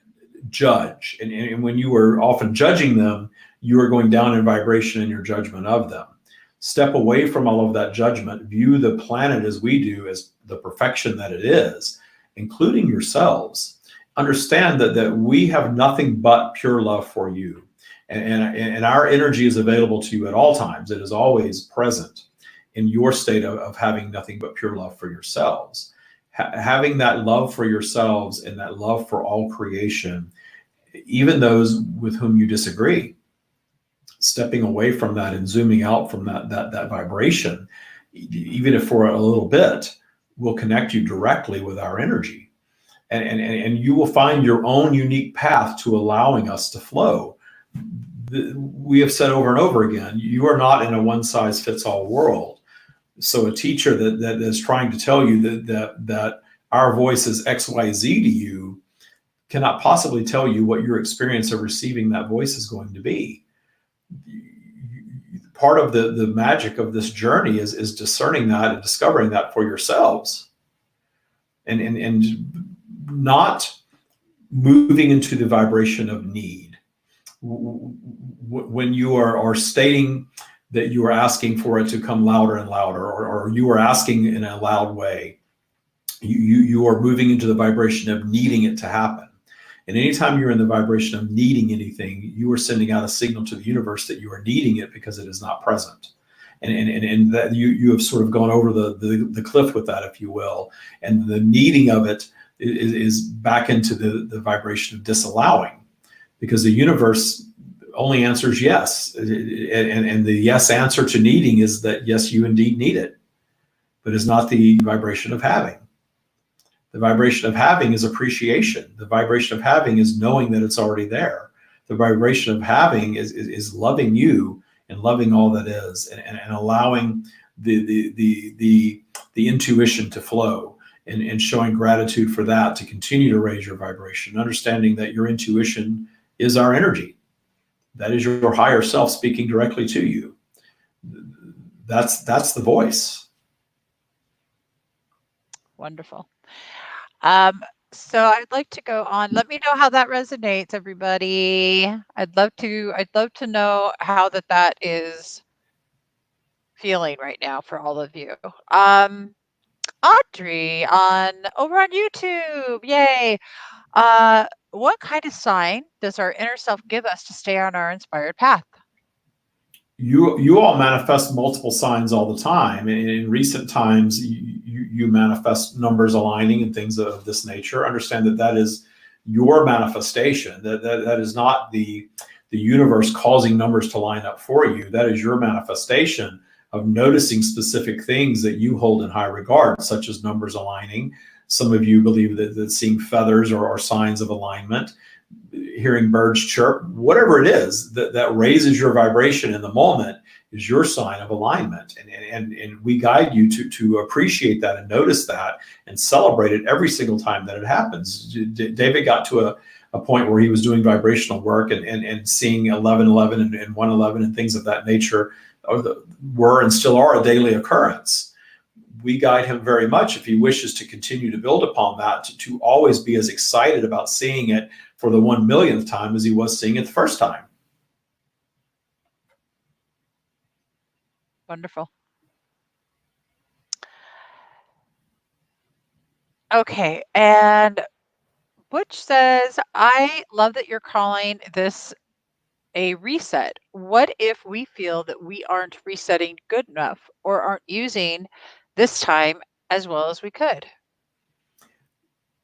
judge. And when you are often judging them, you are going down in vibration in your judgment of them. Step away from all of that judgment, view the planet as we do, as the perfection that it is, including yourselves. Understand that we have nothing but pure love for you. And our energy is available to you at all times. It is always present in your state of having nothing but pure love for yourselves. Having that love for yourselves and that love for all creation, even those with whom you disagree, stepping away from that and zooming out from that vibration, even if for a little bit, will connect you directly with our energy. And you will find your own unique path to allowing us to flow. We have said over and over again, you are not in a one-size-fits-all world. So a teacher that is trying to tell you that our voice is XYZ to you cannot possibly tell you what your experience of receiving that voice is going to be. Part of the magic of this journey is discerning that and discovering that for yourselves. And not moving into the vibration of need. When you are stating that you are asking for it to come louder and louder, or you are asking in a loud way, you are moving into the vibration of needing it to happen. And anytime you're in the vibration of needing anything, you are sending out a signal to the universe that you are needing it because it is not present. And that you have sort of gone over the cliff with that, if you will. And the needing of it is back into the vibration of disallowing. Because the universe only answers yes. And the yes answer to needing is that, yes, you indeed need it. But it's not the vibration of having. The vibration of having is appreciation. The vibration of having is knowing that it's already there. The vibration of having is loving you and loving all that is, and allowing the intuition to flow, and showing gratitude for that to continue to raise your vibration, understanding that your intuition is our energy. That is your higher self speaking directly to you. That's the voice. Wonderful. So I'd like to go on. Let me know how that resonates, everybody. I'd love to know how that is feeling right now for all of you. Audrey over on YouTube. Yay. What kind of sign does our inner self give us to stay on our inspired path? You all manifest multiple signs all the time. In recent times, you manifest numbers aligning and things of this nature. Understand that is your manifestation. That is not the universe causing numbers to line up for you. That is your manifestation of noticing specific things that you hold in high regard, such as numbers aligning. Some of you believe that seeing feathers are signs of alignment, hearing birds chirp, whatever it is that raises your vibration in the moment is your sign of alignment. And we guide you to appreciate that and notice that and celebrate it every single time that it happens. David got to a point where he was doing vibrational work and seeing 1111 and 111 and things of that nature were and still are a daily occurrence. We guide him very much, if he wishes to continue to build upon that, to always be as excited about seeing it for the 1 millionth time as he was seeing it the first time. Wonderful. Okay, and Butch says, I love that you're calling this a reset. What if we feel that we aren't resetting good enough or aren't using this time as well as we could?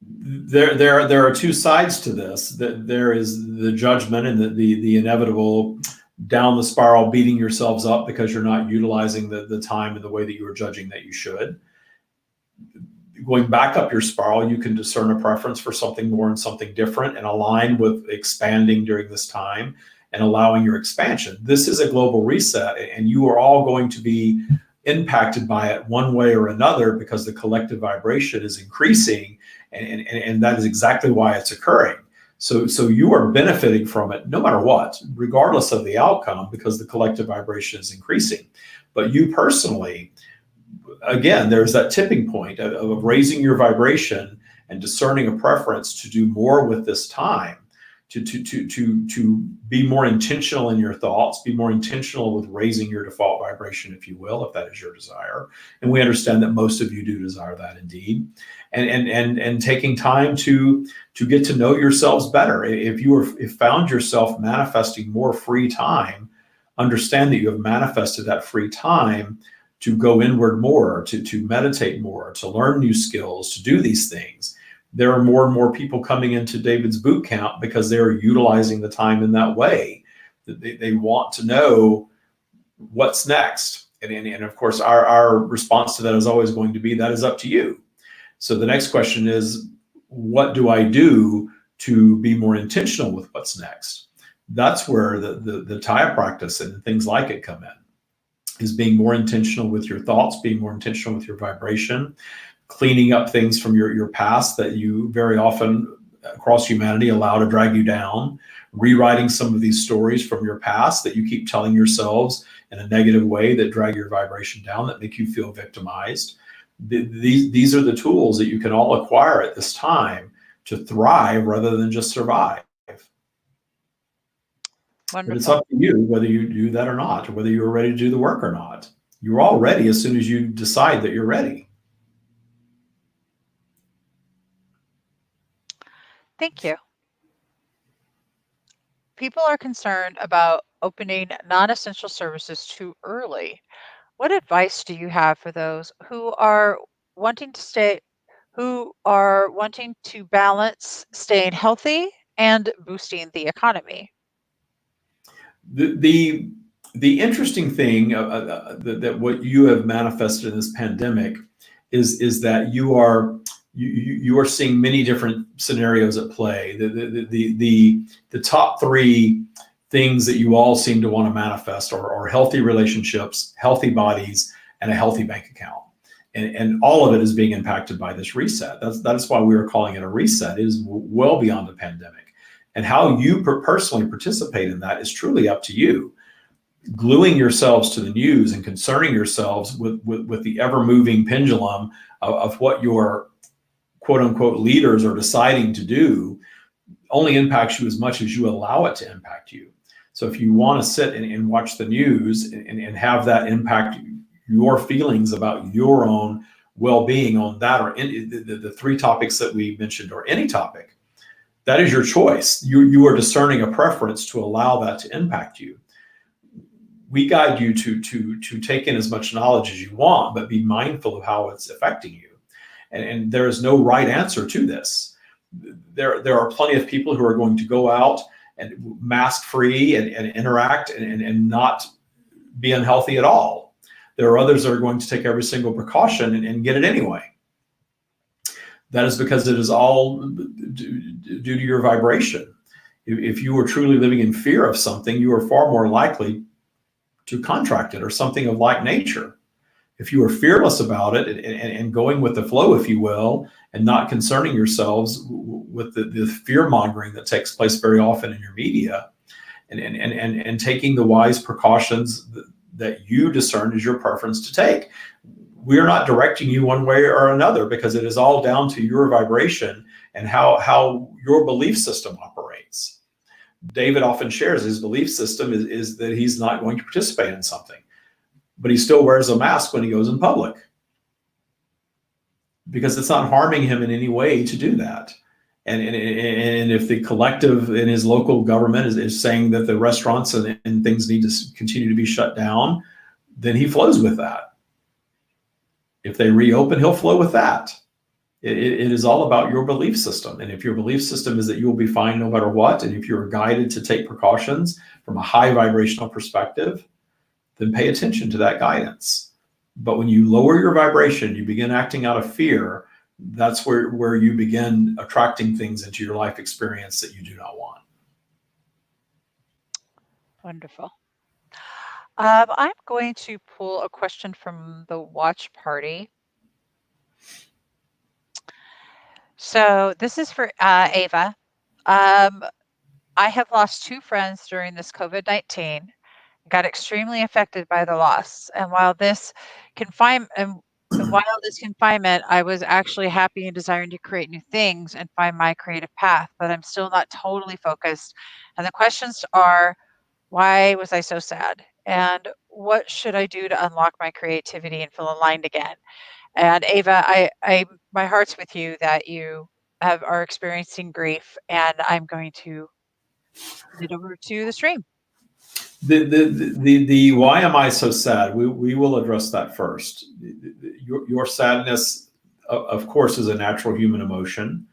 There are two sides to this. That there is the judgment and the inevitable down the spiral, beating yourselves up because you're not utilizing the time in the way that you were judging that you should. Going back up your spiral, you can discern a preference for something more and something different and align with expanding during this time and allowing your expansion. This is a global reset, and you are all going to be impacted by it one way or another because the collective vibration is increasing, and that is exactly why it's occurring. So you are benefiting from it no matter what, regardless of the outcome, because the collective vibration is increasing. But you personally, again, there's that tipping point of raising your vibration and discerning a preference to do more with this time, to be more intentional in your thoughts, be more intentional with raising your default vibration, if you will, if that is your desire. And we understand that most of you do desire that indeed. And taking time to get to know yourselves better. If you have found yourself manifesting more free time, understand that you have manifested that free time to go inward more, to meditate more, to learn new skills, to do these things. There are more and more people coming into David's boot camp because they're utilizing the time in that way. They want to know what's next. And of course, our response to that is always going to be, that is up to you. So the next question is, what do I do to be more intentional with what's next? That's where the Taya practice and things like it come in, is being more intentional with your thoughts, being more intentional with your vibration, cleaning up things from your past that you very often across humanity allow to drag you down, rewriting some of these stories from your past that you keep telling yourselves in a negative way that drag your vibration down, that make you feel victimized. These are the tools that you can all acquire at this time to thrive rather than just survive. Wonderful. But it's up to you whether you do that or not, or whether you're ready to do the work or not. You're all ready as soon as you decide that you're ready. Thank you. People are concerned about opening non-essential services too early. What advice do you have for those who are wanting to balance staying healthy and boosting the economy? The interesting thing that what you have manifested in this pandemic is that you are you are seeing many different scenarios at play. The top three things that you all seem to want to manifest are healthy relationships, healthy bodies, and a healthy bank account. And all of it is being impacted by this reset. That's why we are calling it a reset. It is well beyond the pandemic. And how you personally participate in that is truly up to you. Gluing yourselves to the news and concerning yourselves with the ever-moving pendulum of what your quote-unquote leaders are deciding to do only impacts you as much as you allow it to impact you. So if you want to sit and watch the news and have that impact your feelings about your own well-being on that or the three topics that we mentioned or any topic, that is your choice. You are discerning a preference to allow that to impact you. We guide you to take in as much knowledge as you want, but be mindful of how it's affecting you. And there is no right answer to this. There are plenty of people who are going to go out and mask-free and interact and not be unhealthy at all. There are others that are going to take every single precaution and get it anyway. That is because it is all due to your vibration. If you are truly living in fear of something, you are far more likely to contract it or something of like nature. If you are fearless about it and going with the flow, if you will, and not concerning yourselves with the fear mongering that takes place very often in your media, and taking the wise precautions that you discern is your preference to take. We are not directing you one way or another because it is all down to your vibration and how your belief system operates. David often shares his belief system is that he's not going to participate in something, but he still wears a mask when he goes in public because it's not harming him in any way to do that. And if the collective in his local government is saying that the restaurants and things need to continue to be shut down, then he flows with that. If they reopen, he'll flow with that. It is all about your belief system. And if your belief system is that you will be fine no matter what, and if you're guided to take precautions from a high vibrational perspective, then pay attention to that guidance. But when you lower your vibration, you begin acting out of fear, that's where you begin attracting things into your life experience that you do not want. Wonderful. I'm going to pull a question from the watch party. So this is for Ava. I have lost 2 friends during this COVID-19. Got extremely affected by the loss, and while this confinement, I was actually happy and desiring to create new things and find my creative path, but I'm still not totally focused. And the questions are, why was I so sad? And what should I do to unlock my creativity and feel aligned again? And Ava, my heart's with you that you are experiencing grief, and I'm going to send it over to the stream. The why am I so sad? We will address that first. Your sadness, of course, is a natural human emotion.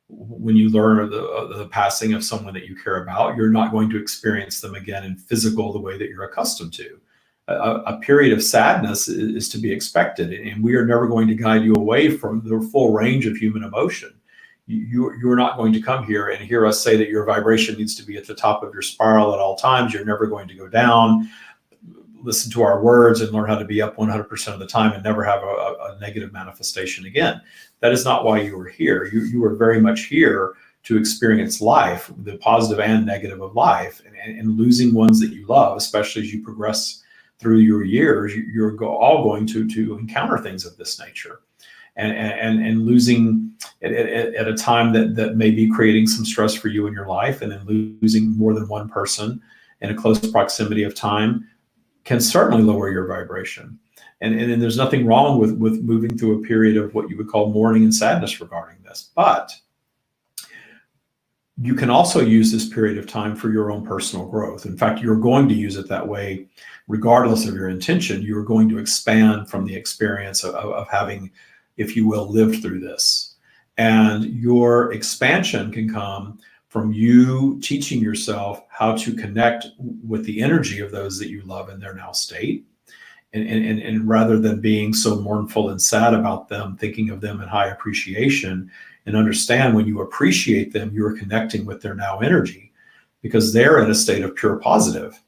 When you learn of the passing of someone that you care about, you're not going to experience them again in physical the way that you're accustomed to. A period of sadness is to be expected, and we are never going to guide you away from the full range of human emotion. You're not going to come here and hear us say that your vibration needs to be at the top of your spiral at all times. You're never going to go down. Listen to our words and learn how to be up 100% of the time and never have a negative manifestation again. That is not why you are here. You are very much here to experience life, the positive and negative of life, and losing ones that you love, especially as you progress through your years, you're all going to encounter things of this nature. And losing at a time that may be creating some stress for you in your life, and then losing more than one person in a close proximity of time can certainly lower your vibration. And there's nothing wrong with moving through a period of what you would call mourning and sadness regarding this. But you can also use this period of time for your own personal growth. In fact, you're going to use it that way regardless of your intention. You're going to expand from the experience of having, if you will, lived through this. And your expansion can come from you teaching yourself how to connect with the energy of those that you love in their now state, And rather than being so mournful and sad about them, thinking of them in high appreciation, and understand when you appreciate them, you are connecting with their now energy, because they're in a state of pure positive.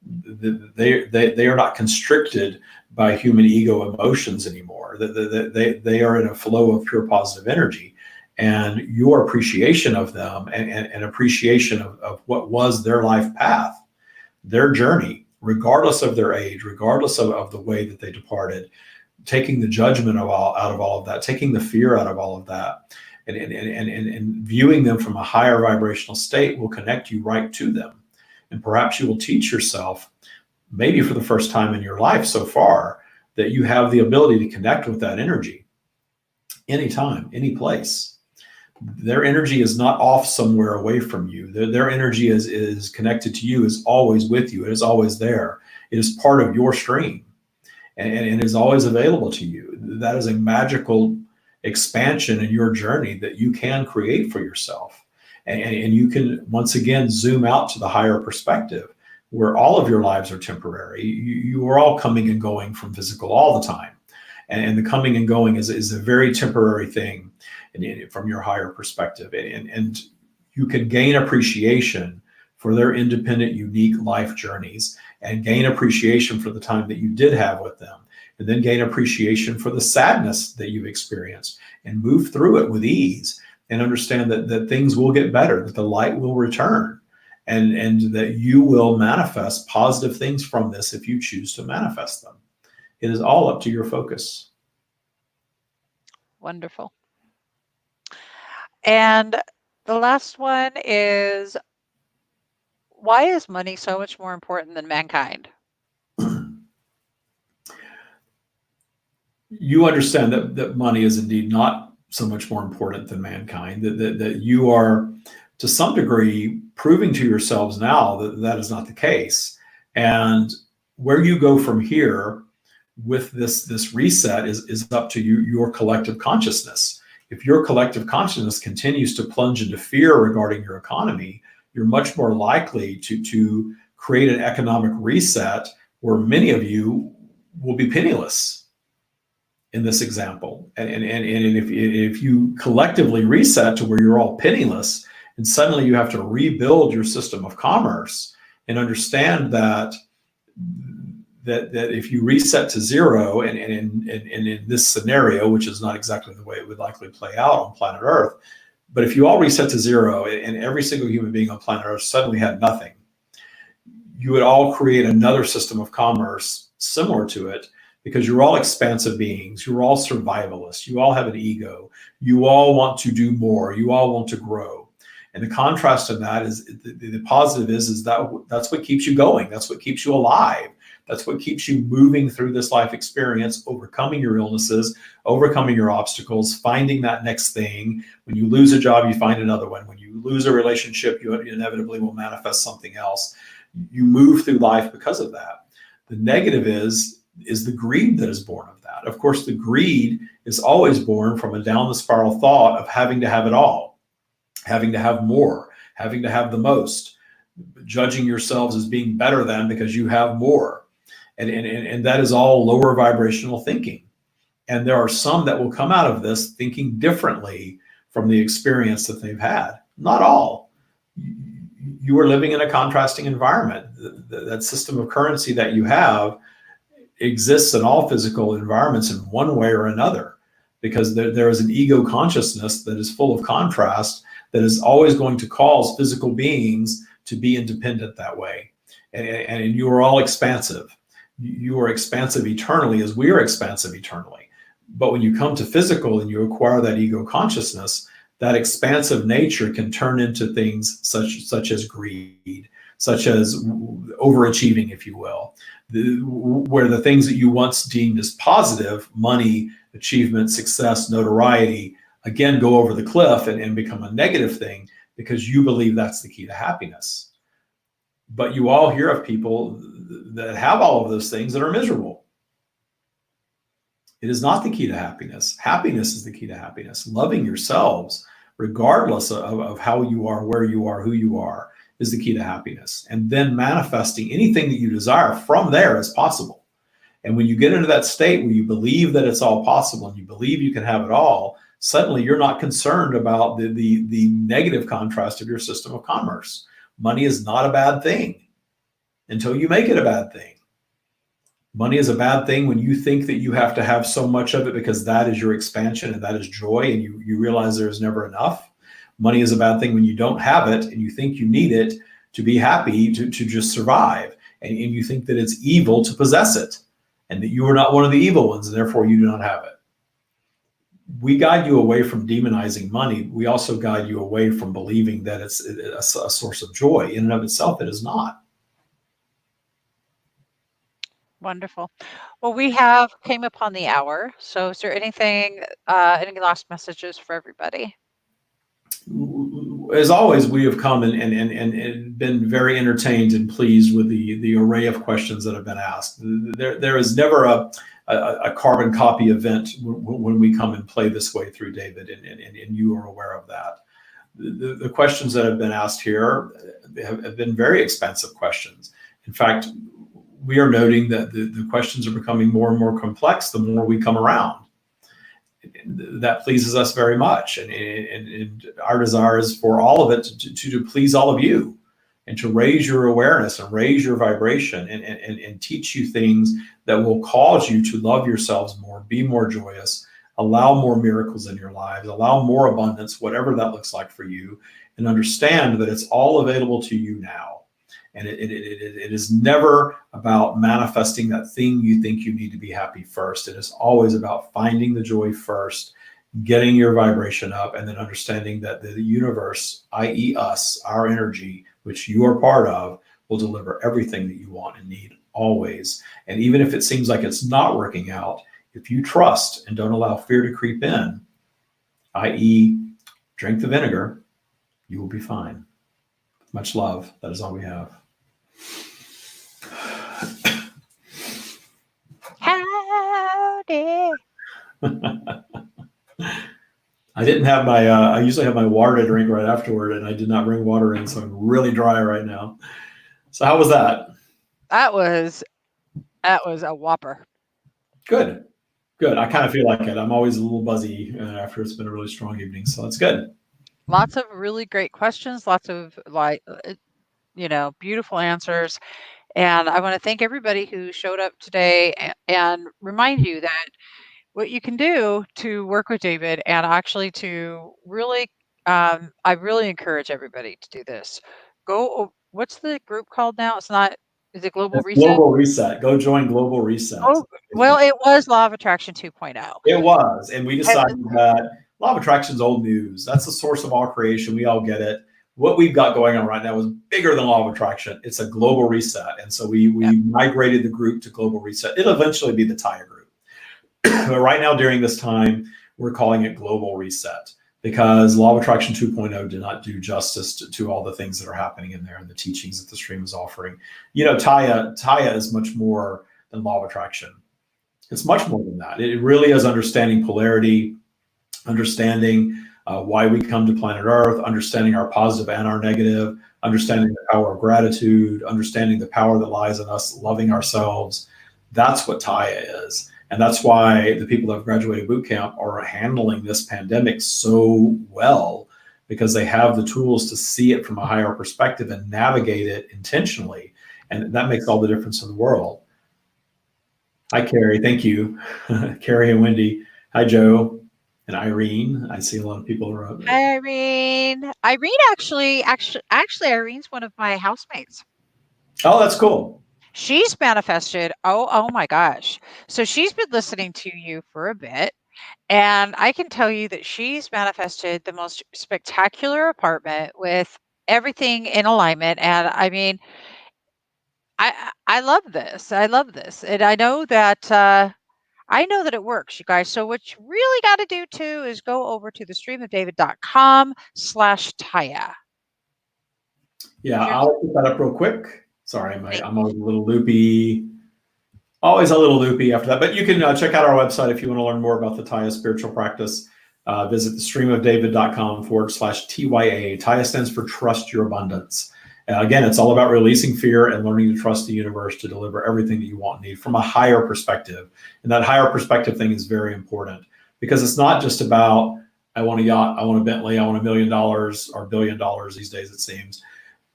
They are not constricted by human ego emotions anymore. They are in a flow of pure positive energy. And your appreciation of them and appreciation of what was their life path, their journey, regardless of their age, regardless of the way that they departed, taking the judgment out of all of that, taking the fear out of all of that, and viewing them from a higher vibrational state will connect you right to them. And perhaps you will teach yourself, maybe for the first time in your life so far, that you have the ability to connect with that energy anytime, any place. Their energy is not off somewhere away from you. Their energy is connected to you, is always with you. It is always there. It is part of your stream, and is always available to you. That is a magical expansion in your journey that you can create for yourself. And you can, once again, zoom out to the higher perspective, where all of your lives are temporary. You are all coming and going from physical all the time. And the coming and going is a very temporary thing from your higher perspective. And you can gain appreciation for their independent, unique life journeys, and gain appreciation for the time that you did have with them, and then gain appreciation for the sadness that you've experienced, and move through it with ease, and understand that things will get better, that the light will return, and that you will manifest positive things from this if you choose to manifest them. It is all up to your focus. Wonderful. And the last one is, why is money so much more important than mankind? You understand that money is indeed not so much more important than mankind, that you are, to some degree, proving to yourselves now that is not the case. And where you go from here with this reset is up to you, your collective consciousness. If your collective consciousness continues to plunge into fear regarding your economy, you're much more likely to create an economic reset where many of you will be penniless in this example. And if you collectively reset to where you're all penniless, and suddenly you have to rebuild your system of commerce, and understand that if you reset to zero, and in this scenario, which is not exactly the way it would likely play out on planet Earth, but if you all reset to zero and every single human being on planet Earth suddenly had nothing, you would all create another system of commerce similar to it, because you're all expansive beings, you're all survivalists, you all have an ego, you all want to do more, you all want to grow. And the contrast in that is the positive is that's what keeps you going, that's what keeps you alive, that's what keeps you moving through this life experience, overcoming your illnesses, overcoming your obstacles, finding that next thing. When you lose a job, you find another one. When you lose a relationship, you inevitably will manifest something else. You move through life because of that. The negative is the greed that is born of that. Of course, the greed is always born from a down the spiral thought of having to have it all, having to have more, having to have the most, judging yourselves as being better than because you have more. And that is all lower vibrational thinking. And there are some that will come out of this thinking differently from the experience that they've had. Not all. You are living in a contrasting environment. That system of currency that you have exists in all physical environments in one way or another, because there is an ego consciousness that is full of contrast, that is always going to cause physical beings to be independent that way. And you are all expansive. You are expansive eternally as we are expansive eternally. But when you come to physical and you acquire that ego consciousness, that expansive nature can turn into things such as greed, such as overachieving, if you will, where the things that you once deemed as positive, money, achievement, success, notoriety, again go over the cliff and become a negative thing, because you believe that's the key to happiness. But you all hear of people that have all of those things that are miserable. It is not the key to happiness. Happiness is the key to happiness. Loving yourselves, regardless of how you are, where you are, who you are, is the key to happiness. And then manifesting anything that you desire from there as possible. And when you get into that state where you believe that it's all possible and you believe you can have it all, suddenly you're not concerned about the negative contrast of your system of commerce. Money is not a bad thing until you make it a bad thing. Money is a bad thing when you think that you have to have so much of it because that is your expansion and that is joy, and you realize there's never enough. Money is a bad thing when you don't have it and you think you need it to be happy, to just survive. And you think that it's evil to possess it and that you are not one of the evil ones and therefore you do not have it. We guide you away from demonizing money. We also guide you away from believing that it's a source of joy. In and of itself, it is not. Wonderful. Well, we have came upon the hour. So is there anything, any last messages for everybody? As always, we have come and been very entertained and pleased with the array of questions that have been asked. There is never a carbon copy event when we come and play this way through David, and you are aware of that. The questions that have been asked here have been very expensive questions. In fact, we are noting that the questions are becoming more and more complex the more we come around. That pleases us very much, and our desire is for all of it to please all of you and to raise your awareness and raise your vibration and teach you things that will cause you to love yourselves more, be more joyous, allow more miracles in your lives, allow more abundance, whatever that looks like for you, and understand that it's all available to you now. And it is never about manifesting that thing you think you need to be happy first. It is always about finding the joy first, getting your vibration up, and then understanding that the universe, i.e. us, our energy, which you are part of, will deliver everything that you want and need always. And even if it seems like it's not working out, if you trust and don't allow fear to creep in, i.e. drink the vinegar, you will be fine. Much love. That is all we have. Howdy. I didn't have my, I usually have my water to drink right afterward, and I did not bring water in, so I'm really dry right now. So how was that? That was a whopper. Good. Good. I kind of feel like it. I'm always a little buzzy after it's been a really strong evening, so that's good. Lots of really great questions, lots of beautiful answers. And I want to thank everybody who showed up today and remind you that what you can do to work with David and actually to really, I really encourage everybody to do this. What's the group called now? Is it Global It's Reset? Global Reset. Go join Global Reset. Oh, well, it was Law of Attraction 2.0. It was. And we decided that Law of Attraction is old news. That's the source of all creation. We all get it. What we've got going on right now is bigger than Law of Attraction. It's a global reset. And so we migrated the group to Global Reset. It'll eventually be the Taya group. But right now, during this time, we're calling it Global Reset because Law of Attraction 2.0 did not do justice to all the things that are happening in there and the teachings that the stream is offering. Taya is much more than Law of Attraction. It's much more than that. It really is understanding polarity, understanding why we come to planet Earth, understanding our positive and our negative, understanding the power of gratitude, understanding the power that lies in us loving ourselves. That's what Taya is. And that's why the people that have graduated boot camp are handling this pandemic so well, because they have the tools to see it from a higher perspective and navigate it intentionally. And that makes all the difference in the world. Hi, Carrie. Thank you. Carrie and Wendy. Hi, Joe. And Irene. I see a lot of people around. Hi, Irene. Irene actually, Irene's one of my housemates. Oh, that's cool. She's manifested. Oh my gosh. So she's been listening to you for a bit. And I can tell you that she's manifested the most spectacular apartment with everything in alignment. And I mean, I love this. I love this. And I know that it works, you guys. So what you really got to do too is go over to thestreamofdavid.com/Taya. Yeah, I'll put that up real quick. Sorry, I'm always a little loopy. Always a little loopy after that. But you can check out our website if you want to learn more about the Taya spiritual practice. Visit thestreamofdavid.com/TYA. Taya stands for Trust Your Abundance. Again, it's all about releasing fear and learning to trust the universe to deliver everything that you want and need from a higher perspective. And that higher perspective thing is very important, because it's not just about, I want a yacht, I want a Bentley, I want $1 million or $1 billion these days, it seems.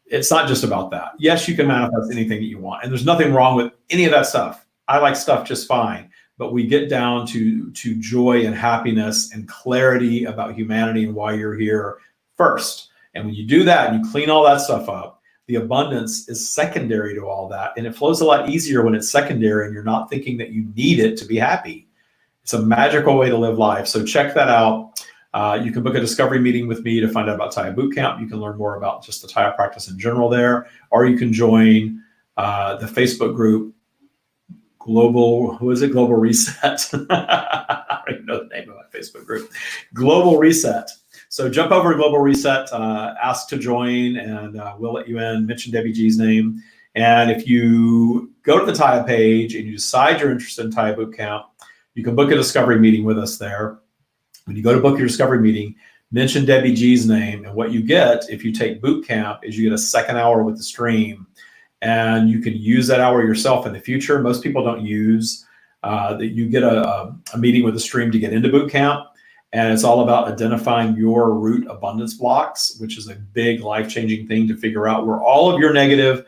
It's not just about that. Yes, you can manifest anything that you want, and there's nothing wrong with any of that stuff. I like stuff just fine, but we get down to joy and happiness and clarity about humanity and why you're here first. And when you do that and you clean all that stuff up, the abundance is secondary to all that. And it flows a lot easier when it's secondary and you're not thinking that you need it to be happy. It's a magical way to live life. So check that out. You can book a discovery meeting with me to find out about Taya Bootcamp. You can learn more about just the Taya practice in general there, or you can join the Facebook group, Global Reset. I don't even know the name of my Facebook group, Global Reset. So jump over to Global Reset, ask to join, and we'll let you in. Mention Debbie G's name. And if you go to the Taya page and you decide you're interested in Taya Bootcamp, you can book a discovery meeting with us there. When you go to book your discovery meeting, mention Debbie G's name, and what you get if you take boot camp is you get a second hour with the stream, and you can use that hour yourself in the future. Most people don't use that. You get a meeting with the stream to get into boot camp, and it's all about identifying your root abundance blocks, which is a big life-changing thing to figure out where all of your negative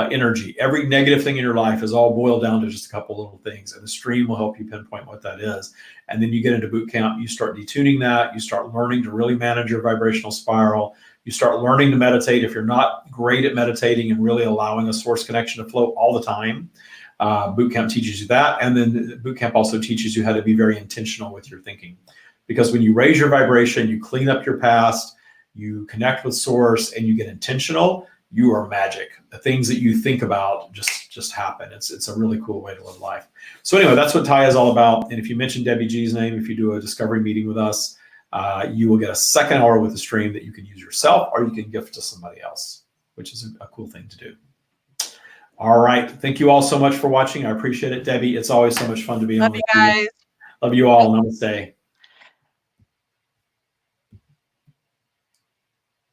energy, every negative thing in your life is all boiled down to just a couple little things, and the stream will help you pinpoint what that is. And then you get into boot camp, you start detuning that, you start learning to really manage your vibrational spiral, you start learning to meditate. If you're not great at meditating and really allowing a source connection to flow all the time, boot camp teaches you that. And then boot camp also teaches you how to be very intentional with your thinking, because when you raise your vibration, you clean up your past, you connect with source, and you get intentional, you are magic. The things that you think about just happen. It's a really cool way to live life. So anyway, that's what Taya is all about. And if you mention Debbie G's name, if you do a discovery meeting with us, you will get a second hour with the stream that you can use yourself, or you can gift to somebody else, which is a cool thing to do. All right. Thank you all so much for watching. I appreciate it, Debbie. It's always so much fun to be on with you. Love you guys. Love you all. Namaste.